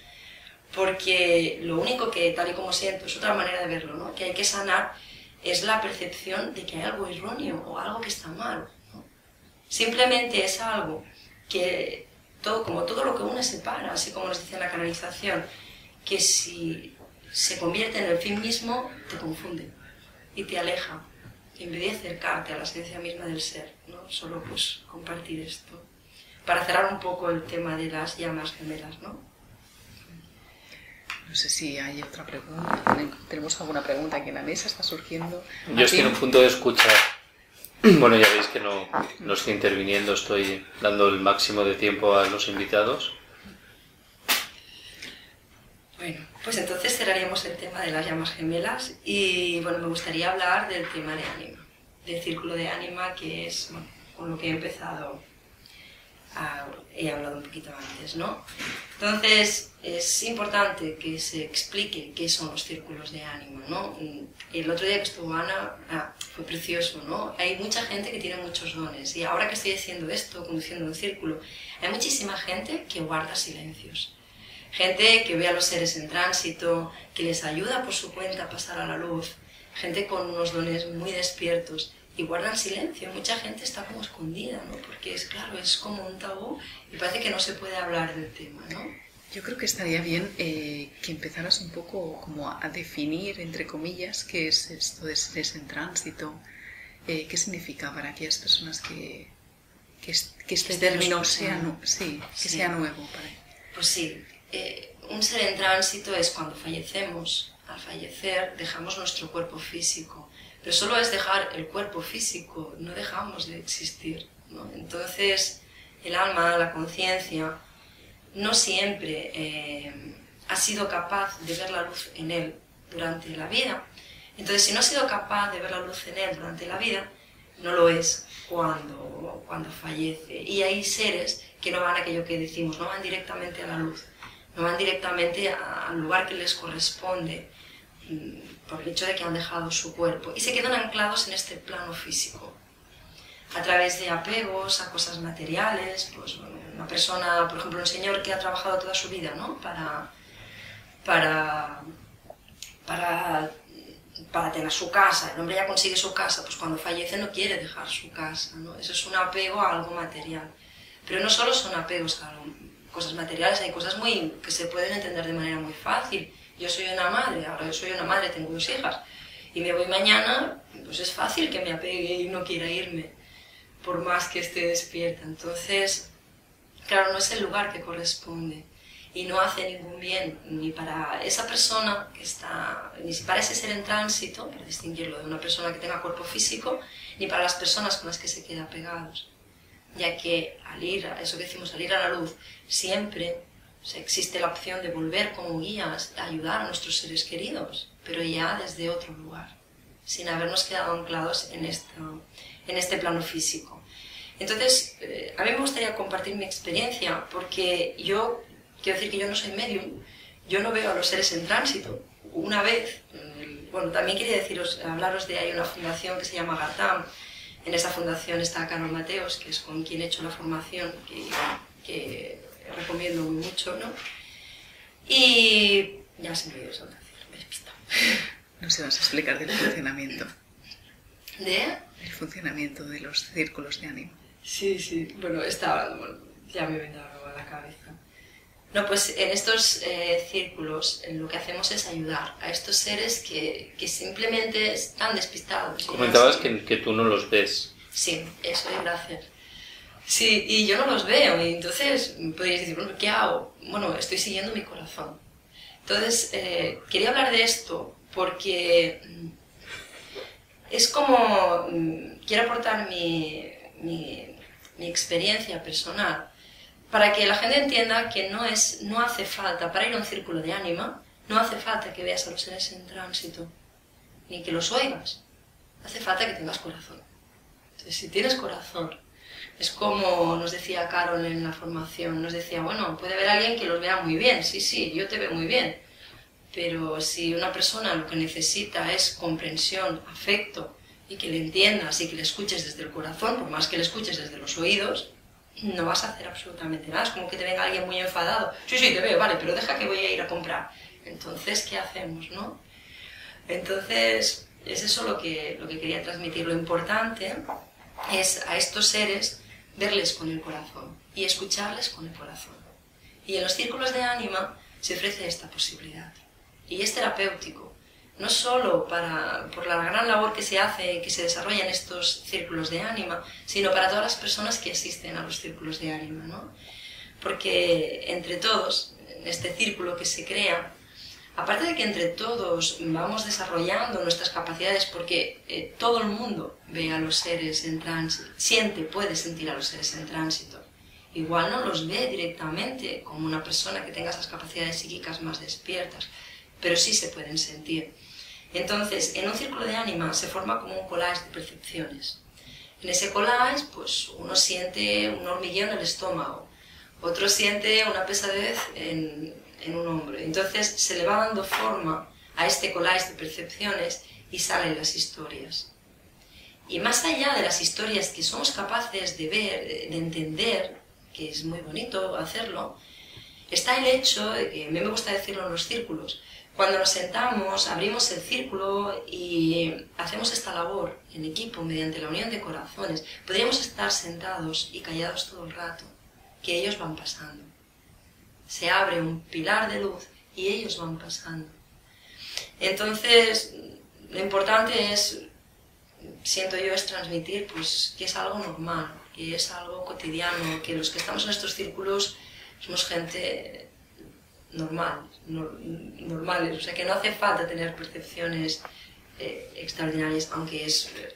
D: porque lo único que, tal y como siento, es otra manera de verlo, ¿no? Que hay que sanar es la percepción de que hay algo erróneo o algo que está mal, ¿no? Simplemente es algo que, como todo lo que une separa, así como nos dice en la canalización, que si se convierte en el fin mismo, te confunde y te aleja, en vez de acercarte a la esencia misma del ser, ¿no? Solo pues compartir esto, para cerrar un poco el tema de las llamas gemelas, ¿no?
B: No sé si hay otra pregunta. ¿Tenemos alguna pregunta aquí en la mesa? ¿Está surgiendo?
A: Yo estoy en un punto de escucha. Bueno, ya veis que no estoy interviniendo, estoy dando el máximo de tiempo a los invitados.
D: Bueno, pues entonces cerraríamos el tema de las llamas gemelas y bueno, me gustaría hablar del tema de ánima, del círculo de ánima, que es bueno, con lo que he empezado, he hablado un poquito antes, ¿no? Entonces es importante que se explique qué son los círculos de ánima, ¿no? El otro día que estuvo Ana, fue precioso, ¿no? Hay mucha gente que tiene muchos dones y ahora que estoy haciendo esto, conduciendo un círculo, hay muchísima gente que guarda silencios. Gente que ve a los seres en tránsito, que les ayuda por su cuenta a pasar a la luz, gente con unos dones muy despiertos y guardan silencio. Mucha gente está como escondida, ¿no? Porque es claro, es como un tabú y parece que no se puede hablar del tema, ¿no?
B: Yo creo que estaría bien que empezaras un poco como a definir, entre comillas, qué es esto de seres en tránsito, qué significa para aquellas personas que este término sea nuevo para ellos.
D: Pues sí. Un ser en tránsito es cuando fallecemos. Al fallecer dejamos nuestro cuerpo físico, pero solo es dejar el cuerpo físico, no dejamos de existir, ¿no? Entonces el alma, la conciencia, no siempre ha sido capaz de ver la luz en él durante la vida. Entonces, si no ha sido capaz de ver la luz en él durante la vida, no lo es cuando fallece. Y hay seres que no van a aquello que decimos, no van directamente a la luz, no van directamente al lugar que les corresponde por el hecho de que han dejado su cuerpo y se quedan anclados en este plano físico a través de apegos a cosas materiales. Pues una persona, por ejemplo, un señor que ha trabajado toda su vida, ¿no? para tener su casa, el hombre ya consigue su casa, pues cuando fallece no quiere dejar su casa, ¿no? Eso es un apego a algo material. Pero no solo son apegos a cosas materiales, hay cosas que se pueden entender de manera muy fácil. Yo soy una madre, ahora yo soy una madre, tengo 2 hijas, y me voy mañana, pues es fácil que me apegue y no quiera irme, por más que esté despierta. Entonces, claro, no es el lugar que corresponde. Y no hace ningún bien ni para esa persona que está, ni para ese ser en tránsito, para distinguirlo de una persona que tenga cuerpo físico, ni para las personas con las que se queda pegados. Ya que al ir, eso que decimos, al ir a la luz, siempre existe la opción de volver como guías a ayudar a nuestros seres queridos, pero ya desde otro lugar, sin habernos quedado anclados en este plano físico. Entonces, a mí me gustaría compartir mi experiencia, porque yo quiero decir que yo no soy medium, yo no veo a los seres en tránsito. Una vez, bueno, también quería hablaros de, hay una fundación que se llama Gatam. En esa fundación está Carol Mateos, que es con quien he hecho la formación, que recomiendo mucho, ¿no? Y ya se me dio esa decir, me he despistado.
B: No sé, vas a explicar del funcionamiento.
D: ¿De?
B: El funcionamiento de los círculos de ánimo.
D: Sí, sí, bueno, ya me viene algo a la cabeza. No, pues en estos círculos lo que hacemos es ayudar a estos seres que simplemente están despistados.
A: Comentabas que tú no los ves.
D: Sí, eso iba a hacer. Sí, y yo no los veo, y entonces podríais decir, bueno, ¿qué hago? Bueno, estoy siguiendo mi corazón. Entonces, quería hablar de esto porque es como, quiero aportar mi experiencia personal, para que la gente entienda que no hace falta, para ir a un círculo de ánima, no hace falta que veas a los seres en tránsito, ni que los oigas, hace falta que tengas corazón. Entonces, si tienes corazón, es como nos decía Carol en la formación, nos decía, bueno, puede haber alguien que los vea muy bien, sí, yo te veo muy bien, pero si una persona lo que necesita es comprensión, afecto, y que le entiendas y que le escuches desde el corazón, por más que le escuches desde los oídos, no vas a hacer absolutamente nada. Es como que te venga alguien muy enfadado. Sí, te veo, vale, pero deja que voy a ir a comprar. Entonces, ¿qué hacemos, no? Entonces, es eso lo que quería transmitir. Lo importante es a estos seres verles con el corazón y escucharles con el corazón. Y en los círculos de ánima se ofrece esta posibilidad. Y es terapéutico. No solo por la gran labor que se hace, que se desarrolla en estos círculos de ánima, sino para todas las personas que asisten a los círculos de ánima, ¿no? Porque entre todos, en este círculo que se crea, aparte de que entre todos vamos desarrollando nuestras capacidades, porque todo el mundo ve a los seres en tránsito, puede sentir a los seres en tránsito, igual no los ve directamente como una persona que tenga esas capacidades psíquicas más despiertas, pero sí se pueden sentir. Entonces, en un círculo de ánima se forma como un collage de percepciones. En ese collage, pues uno siente un hormigueo en el estómago, otro siente una pesadez en un hombro. Entonces se le va dando forma a este collage de percepciones y salen las historias. Y más allá de las historias que somos capaces de ver, de entender, que es muy bonito hacerlo, está el hecho de que, a mí me gusta decirlo en los círculos, cuando nos sentamos, abrimos el círculo y hacemos esta labor en equipo mediante la unión de corazones, podríamos estar sentados y callados todo el rato, que ellos van pasando. Se abre un pilar de luz y ellos van pasando. Entonces, lo importante es, siento yo, es transmitir pues, que es algo normal, que es algo cotidiano, que los que estamos en estos círculos somos gente normales, o sea que no hace falta tener percepciones extraordinarias, aunque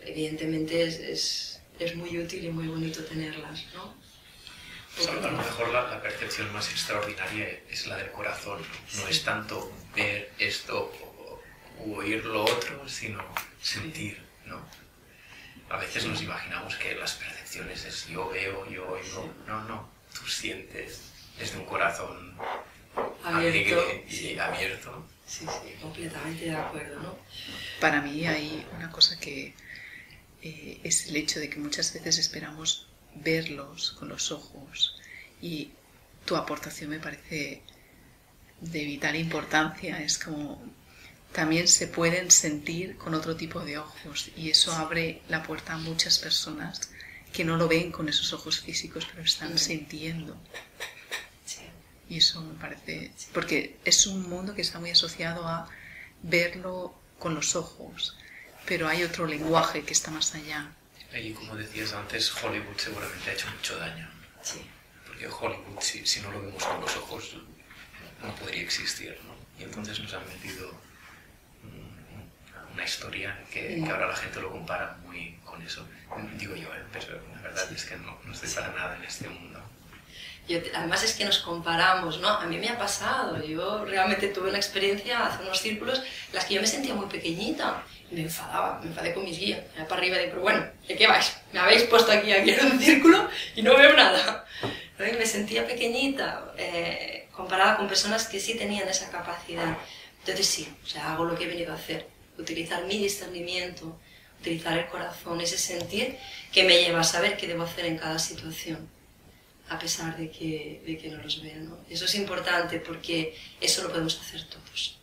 D: evidentemente es muy útil y muy bonito tenerlas, ¿no?
E: Pues a lo mejor la percepción más extraordinaria es la del corazón, no es tanto ver esto o oír lo otro, sino sentir, ¿no? A veces nos imaginamos que las percepciones es yo veo, yo oigo, no, tú sientes desde un corazón alegre y abierto.
D: Sí, completamente de acuerdo, ¿no?
B: Para mí hay una cosa que es el hecho de que muchas veces esperamos verlos con los ojos, y tu aportación me parece de vital importancia. Es como también se pueden sentir con otro tipo de ojos, y eso abre la puerta a muchas personas que no lo ven con esos ojos físicos, pero están sintiendo. Y eso me parece, porque es un mundo que está muy asociado a verlo con los ojos, pero hay otro lenguaje que está más allá.
E: Y como decías antes, Hollywood seguramente ha hecho mucho daño.
D: Sí.
E: Porque Hollywood, si no lo vemos con los ojos, no podría existir, ¿no? Y entonces nos han metido una historia que ahora la gente lo compara muy con eso. Digo yo, pero la verdad es que no estoy para nada en este mundo.
D: Además es que nos comparamos, ¿no? A mí me ha pasado, yo realmente tuve una experiencia hace unos círculos en las que yo me sentía muy pequeñita y me enfadé con mis guías, me iba para arriba y dije, pero bueno, ¿de qué vais? Me habéis puesto aquí en un círculo y no veo nada. ¿No? Y me sentía pequeñita comparada con personas que sí tenían esa capacidad. Entonces sí, o sea, hago lo que he venido a hacer, utilizar mi discernimiento, utilizar el corazón, ese sentir que me lleva a saber qué debo hacer en cada situación, a pesar de que no los vea, ¿no? Eso es importante porque eso lo podemos hacer todos.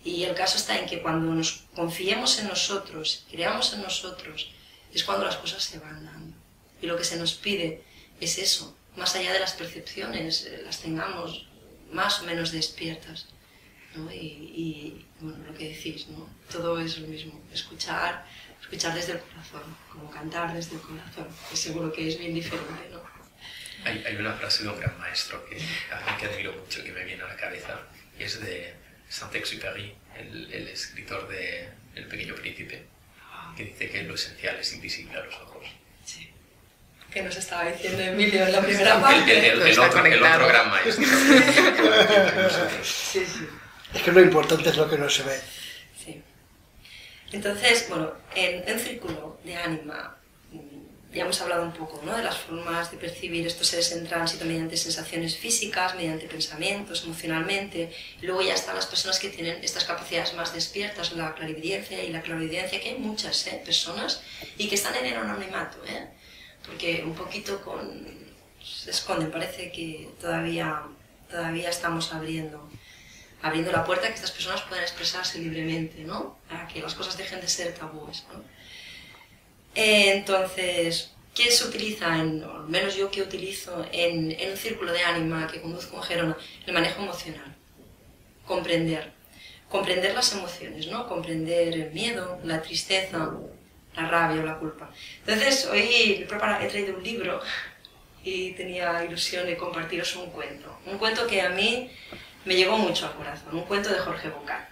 D: Y el caso está en que cuando nos confiemos en nosotros, creamos en nosotros, es cuando las cosas se van dando. Y lo que se nos pide es eso, más allá de las percepciones, las tengamos más o menos despiertas, ¿no? Y bueno, lo que decís, ¿no? Todo es lo mismo, escuchar desde el corazón, como cantar desde el corazón, que seguro que es bien diferente, ¿no?
E: Hay una frase de un gran maestro que admiro mucho, que me viene a la cabeza, y es de Saint-Exupéry, el escritor de El Pequeño Príncipe, que dice que lo esencial es invisible a los ojos.
D: Sí. Que nos estaba diciendo Emilio en la primera parte.
E: El otro gran maestro.
D: Sí.
C: Es que lo importante es lo que no se ve.
D: Sí. Entonces, bueno, en Círculo de Ánima ya hemos hablado un poco, ¿no?, de las formas de percibir estos seres en tránsito mediante sensaciones físicas, mediante pensamientos, emocionalmente. Y luego ya están las personas que tienen estas capacidades más despiertas, la clarividencia y la clarividencia, que hay muchas personas y que están en el anonimato, porque un poquito se esconden, parece que todavía estamos abriendo la puerta a que estas personas puedan expresarse libremente, ¿no?, a que las cosas dejen de ser tabúes, ¿no? Entonces, ¿qué se utiliza, o al menos yo que utilizo en un círculo de ánima que conduzco en Gerona? El manejo emocional. Comprender las emociones, ¿no? Comprender el miedo, la tristeza, la rabia o la culpa. Entonces, hoy he traído un libro y tenía ilusión de compartiros un cuento. Un cuento que a mí me llegó mucho al corazón, un cuento de Jorge Bocal.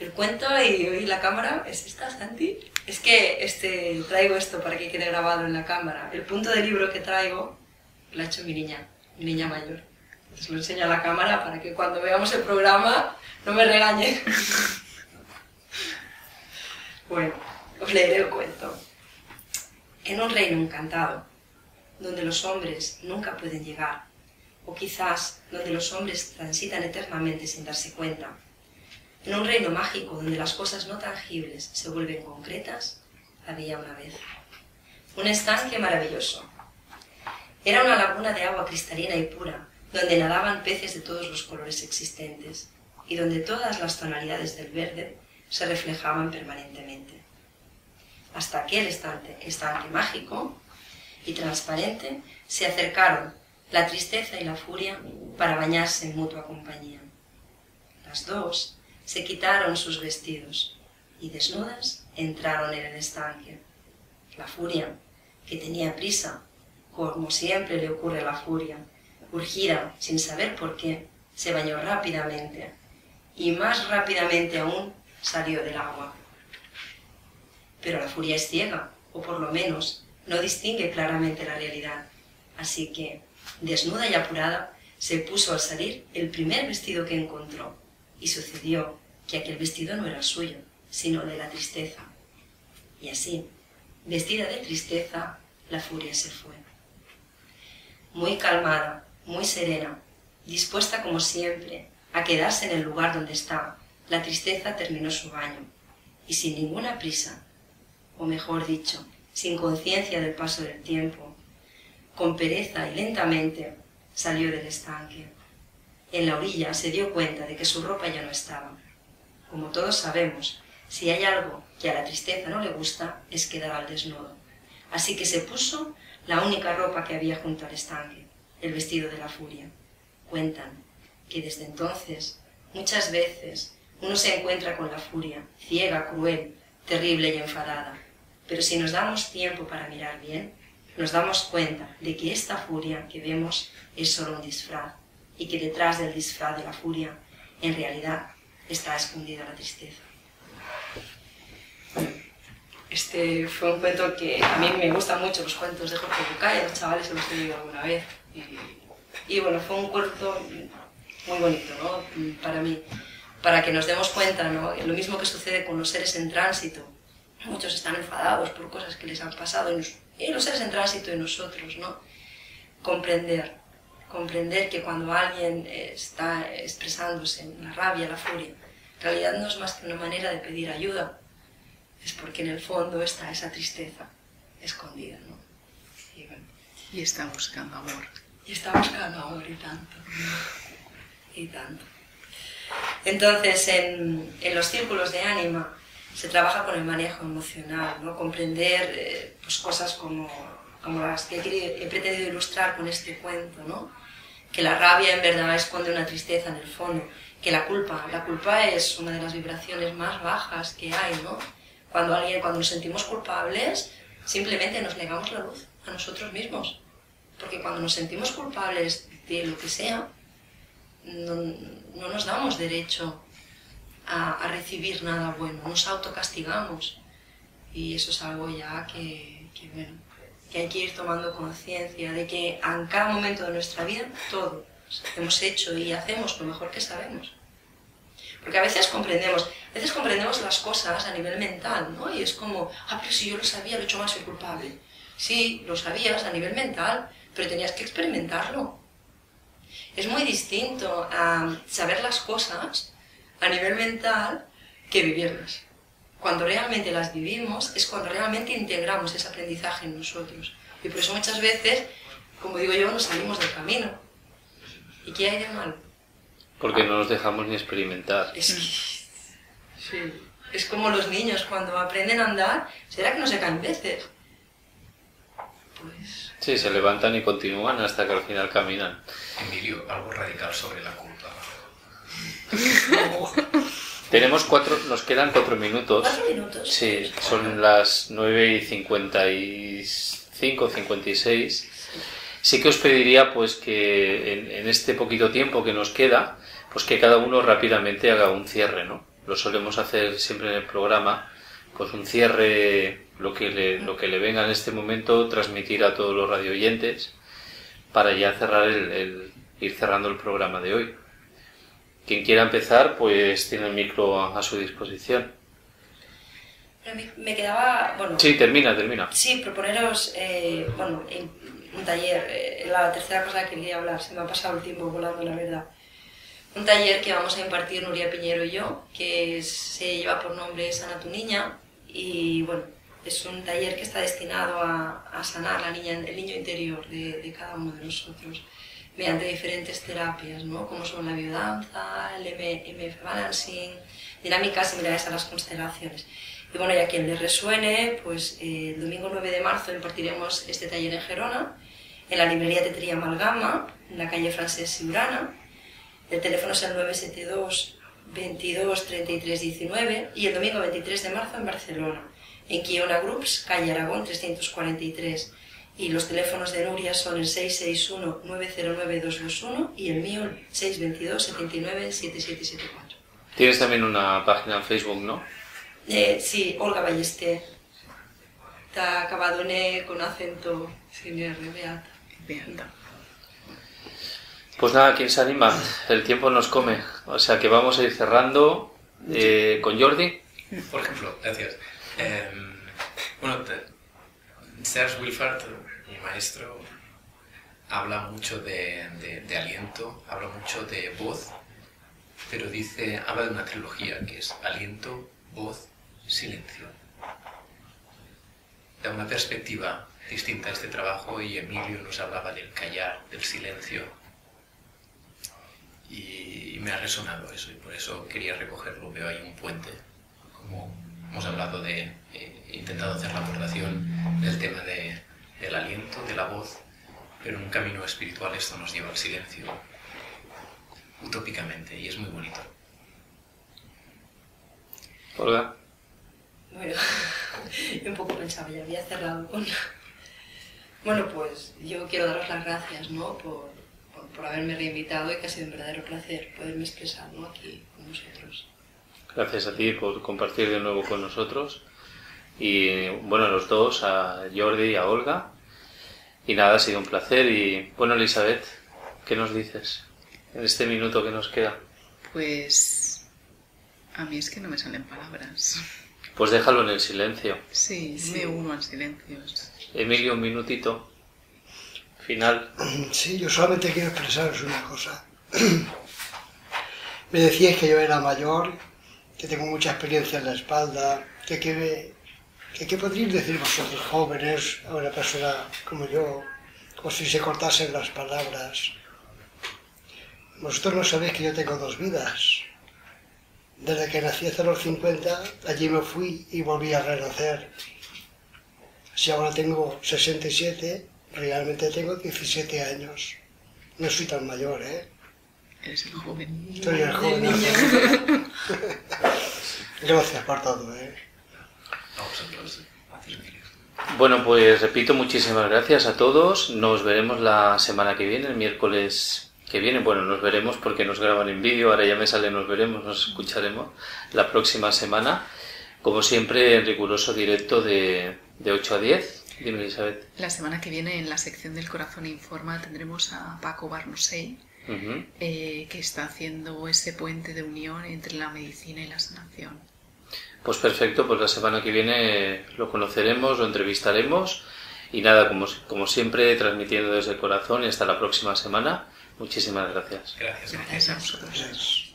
D: El cuento, y hoy la cámara, ¿es esta, Santi? Es que traigo esto para que quede grabado en la cámara. El punto del libro que traigo lo ha hecho mi niña mayor. Entonces lo enseño a la cámara para que cuando veamos el programa no me regañe. Bueno, os leeré el cuento. En un reino encantado, donde los hombres nunca pueden llegar, o quizás donde los hombres transitan eternamente sin darse cuenta, en un reino mágico donde las cosas no tangibles se vuelven concretas, había una vez un estanque maravilloso. Era una laguna de agua cristalina y pura, donde nadaban peces de todos los colores existentes y donde todas las tonalidades del verde se reflejaban permanentemente. Hasta aquel estanque mágico y transparente se acercaron la tristeza y la furia para bañarse en mutua compañía. Las dos se quitaron sus vestidos y desnudas entraron en el estanque. La furia, que tenía prisa, como siempre le ocurre a la furia, urgida sin saber por qué, se bañó rápidamente y más rápidamente aún salió del agua. Pero la furia es ciega, o por lo menos no distingue claramente la realidad, así que Desnuda y apurada, se puso al salir el primer vestido que encontró, y sucedió que aquel vestido no era suyo, sino de la tristeza. Y así, vestida de tristeza, la furia se fue. Muy calmada, muy serena, dispuesta como siempre a quedarse en el lugar donde estaba, la tristeza terminó su baño, y sin ninguna prisa, o mejor dicho, sin conciencia del paso del tiempo, con pereza y lentamente salió del estanque. En la orilla se dio cuenta de que su ropa ya no estaba. Como todos sabemos, si hay algo que a la tristeza no le gusta, es quedar al desnudo. Así que se puso la única ropa que había junto al estanque, el vestido de la furia. Cuentan que desde entonces, muchas veces, uno se encuentra con la furia, ciega, cruel, terrible y enfadada. Pero si nos damos tiempo para mirar bien, nos damos cuenta de que esta furia que vemos es solo un disfraz, y que detrás del disfraz de la furia, en realidad, está escondida la tristeza. Este fue un cuento que a mí me gustan mucho, los cuentos de Jorge Bucay, a los chavales se los he leído alguna vez. Y bueno, fue un cuento muy bonito, ¿no? Para mí, para que nos demos cuenta, ¿no? Lo mismo que sucede con los seres en tránsito. Muchos están enfadados por cosas que les han pasado, y los seres en tránsito y nosotros, ¿no? Comprender que cuando alguien está expresándose en la rabia, la furia, en realidad no es más que una manera de pedir ayuda, es porque en el fondo está esa tristeza escondida, ¿no? Y, bueno,
B: Y está buscando amor.
D: Y está buscando amor, y tanto. Y tanto. Entonces, en los círculos de ánima se trabaja con el manejo emocional, ¿no? Comprender pues, cosas como las que he pretendido ilustrar con este cuento, ¿no? Que la rabia en verdad esconde una tristeza en el fondo, que la culpa es una de las vibraciones más bajas que hay, ¿no? Cuando nos sentimos culpables, simplemente nos negamos la luz a nosotros mismos, porque cuando nos sentimos culpables de lo que sea, no nos damos derecho a recibir nada bueno, nos autocastigamos, y eso es algo ya que hay que ir tomando conciencia de que en cada momento de nuestra vida todos hemos hecho y hacemos lo mejor que sabemos. Porque a veces comprendemos las cosas a nivel mental, ¿no? Y es como, pero si yo lo sabía, lo he hecho más, soy culpable. Sí, lo sabías a nivel mental, pero tenías que experimentarlo. Es muy distinto a saber las cosas a nivel mental que vivirlas. Cuando realmente las vivimos es cuando realmente integramos ese aprendizaje en nosotros. Y por eso muchas veces, como digo yo, nos salimos del camino. ¿Y qué hay de malo?
A: Porque no nos dejamos ni experimentar.
D: Sí. Es como los niños cuando aprenden a andar, ¿será que no se caen veces? Pues...
A: Sí, se levantan y continúan hasta que al final caminan.
E: Emilio, algo radical sobre la culpa.
A: Nos quedan 4 minutos.
D: ¿4 minutos?
A: Sí, son las 9:55, 56. Sí que os pediría pues que en este poquito tiempo que nos queda, pues que cada uno rápidamente haga un cierre, ¿no? Lo solemos hacer siempre en el programa, pues un cierre, lo que le venga en este momento, transmitir a todos los radioyentes para ya cerrar ir cerrando el programa de hoy. Quien quiera empezar, pues tiene el micro a su disposición.
D: Me quedaba... Bueno,
A: sí, termina.
D: Sí, proponeros, un taller, la tercera cosa que quería hablar, se me ha pasado el tiempo volando, la verdad. Un taller que vamos a impartir Nuria Piñero y yo, que se lleva por nombre Sana tu niña, y bueno, es un taller que está destinado a sanar el niño interior de cada uno de nosotros, mediante diferentes terapias, ¿no? Como son la biodanza, el MF Balancing, dinámicas similares a las constelaciones. Y bueno, y a quien le resuene, pues el domingo 9 de marzo impartiremos este taller en Gerona, en la librería Tetría Amalgama, en la calle Francesc Siurana. El teléfono es el 972 22 33 19, y el domingo 23 de marzo en Barcelona, en Kiona Groups, calle Aragón 343. Y los teléfonos de Nuria son el 661-909-221 y el mío el 622-79-7774.
A: Tienes también una página en Facebook, ¿no?
D: Sí, Olga Ballester. Está acabado en E con acento sin R, beata.
A: Pues nada, ¿quién se anima? El tiempo nos come. O sea que vamos a ir cerrando con Jordi.
E: Por ejemplo, gracias. Bueno, Serge Wilfart, mi maestro, habla mucho de aliento, habla mucho de voz, pero habla de una trilogía que es aliento, voz, silencio. Da una perspectiva distinta a este trabajo y Emilio nos hablaba del callar, del silencio. Y me ha resonado eso y por eso quería recogerlo. Veo ahí un puente, como hemos hablado he intentado hacer la aportación del tema del aliento, de la voz, pero en un camino espiritual esto nos lleva al silencio, utópicamente, y es muy bonito.
A: Olga.
D: Bueno, un poco pensaba, ya había cerrado con... Bueno, pues yo quiero daros las gracias, ¿no?, por haberme reinvitado y que ha sido un verdadero placer poderme expresar, ¿no?, aquí con vosotros.
A: Gracias a ti por compartir de nuevo con nosotros. Y bueno, a los dos, a Jordi y a Olga. Y nada, ha sido un placer. Y bueno, Elisabet, ¿qué nos dices en este minuto que nos queda?
B: Pues a mí es que no me salen palabras.
A: Pues déjalo en el silencio.
B: Sí, me uno al silencio.
A: Emilio, un minutito final.
C: Sí, yo solamente quiero expresaros una cosa. Me decíais que yo era mayor, que tengo mucha experiencia en la espalda, ¿qué podríais decir vosotros jóvenes a una persona como yo, como si se cortasen las palabras? Vosotros no sabéis que yo tengo 2 vidas. Desde que nací hace los 50, allí me fui y volví a renacer. Si ahora tengo 67, realmente tengo 17 años. No soy tan mayor, ¿eh?
B: Eres el joven.
C: Soy el joven. Gracias por todo, ¿eh?
A: Bueno, pues repito, muchísimas gracias a todos. Nos veremos la semana que viene, el miércoles que viene. Bueno, nos veremos porque nos graban en vídeo, ahora ya me sale nos veremos, nos escucharemos la próxima semana. Como siempre, en riguroso directo de 8 a 10. Dime, Elisabet.
B: La semana que viene, en la sección del Corazón Informa, tendremos a Paco Barnosei, que está haciendo ese puente de unión entre la medicina y la sanación.
A: Pues perfecto, pues la semana que viene lo conoceremos, lo entrevistaremos y nada, como siempre, transmitiendo desde el corazón y hasta la próxima semana. Muchísimas gracias.
E: Gracias.
B: Gracias a vosotros.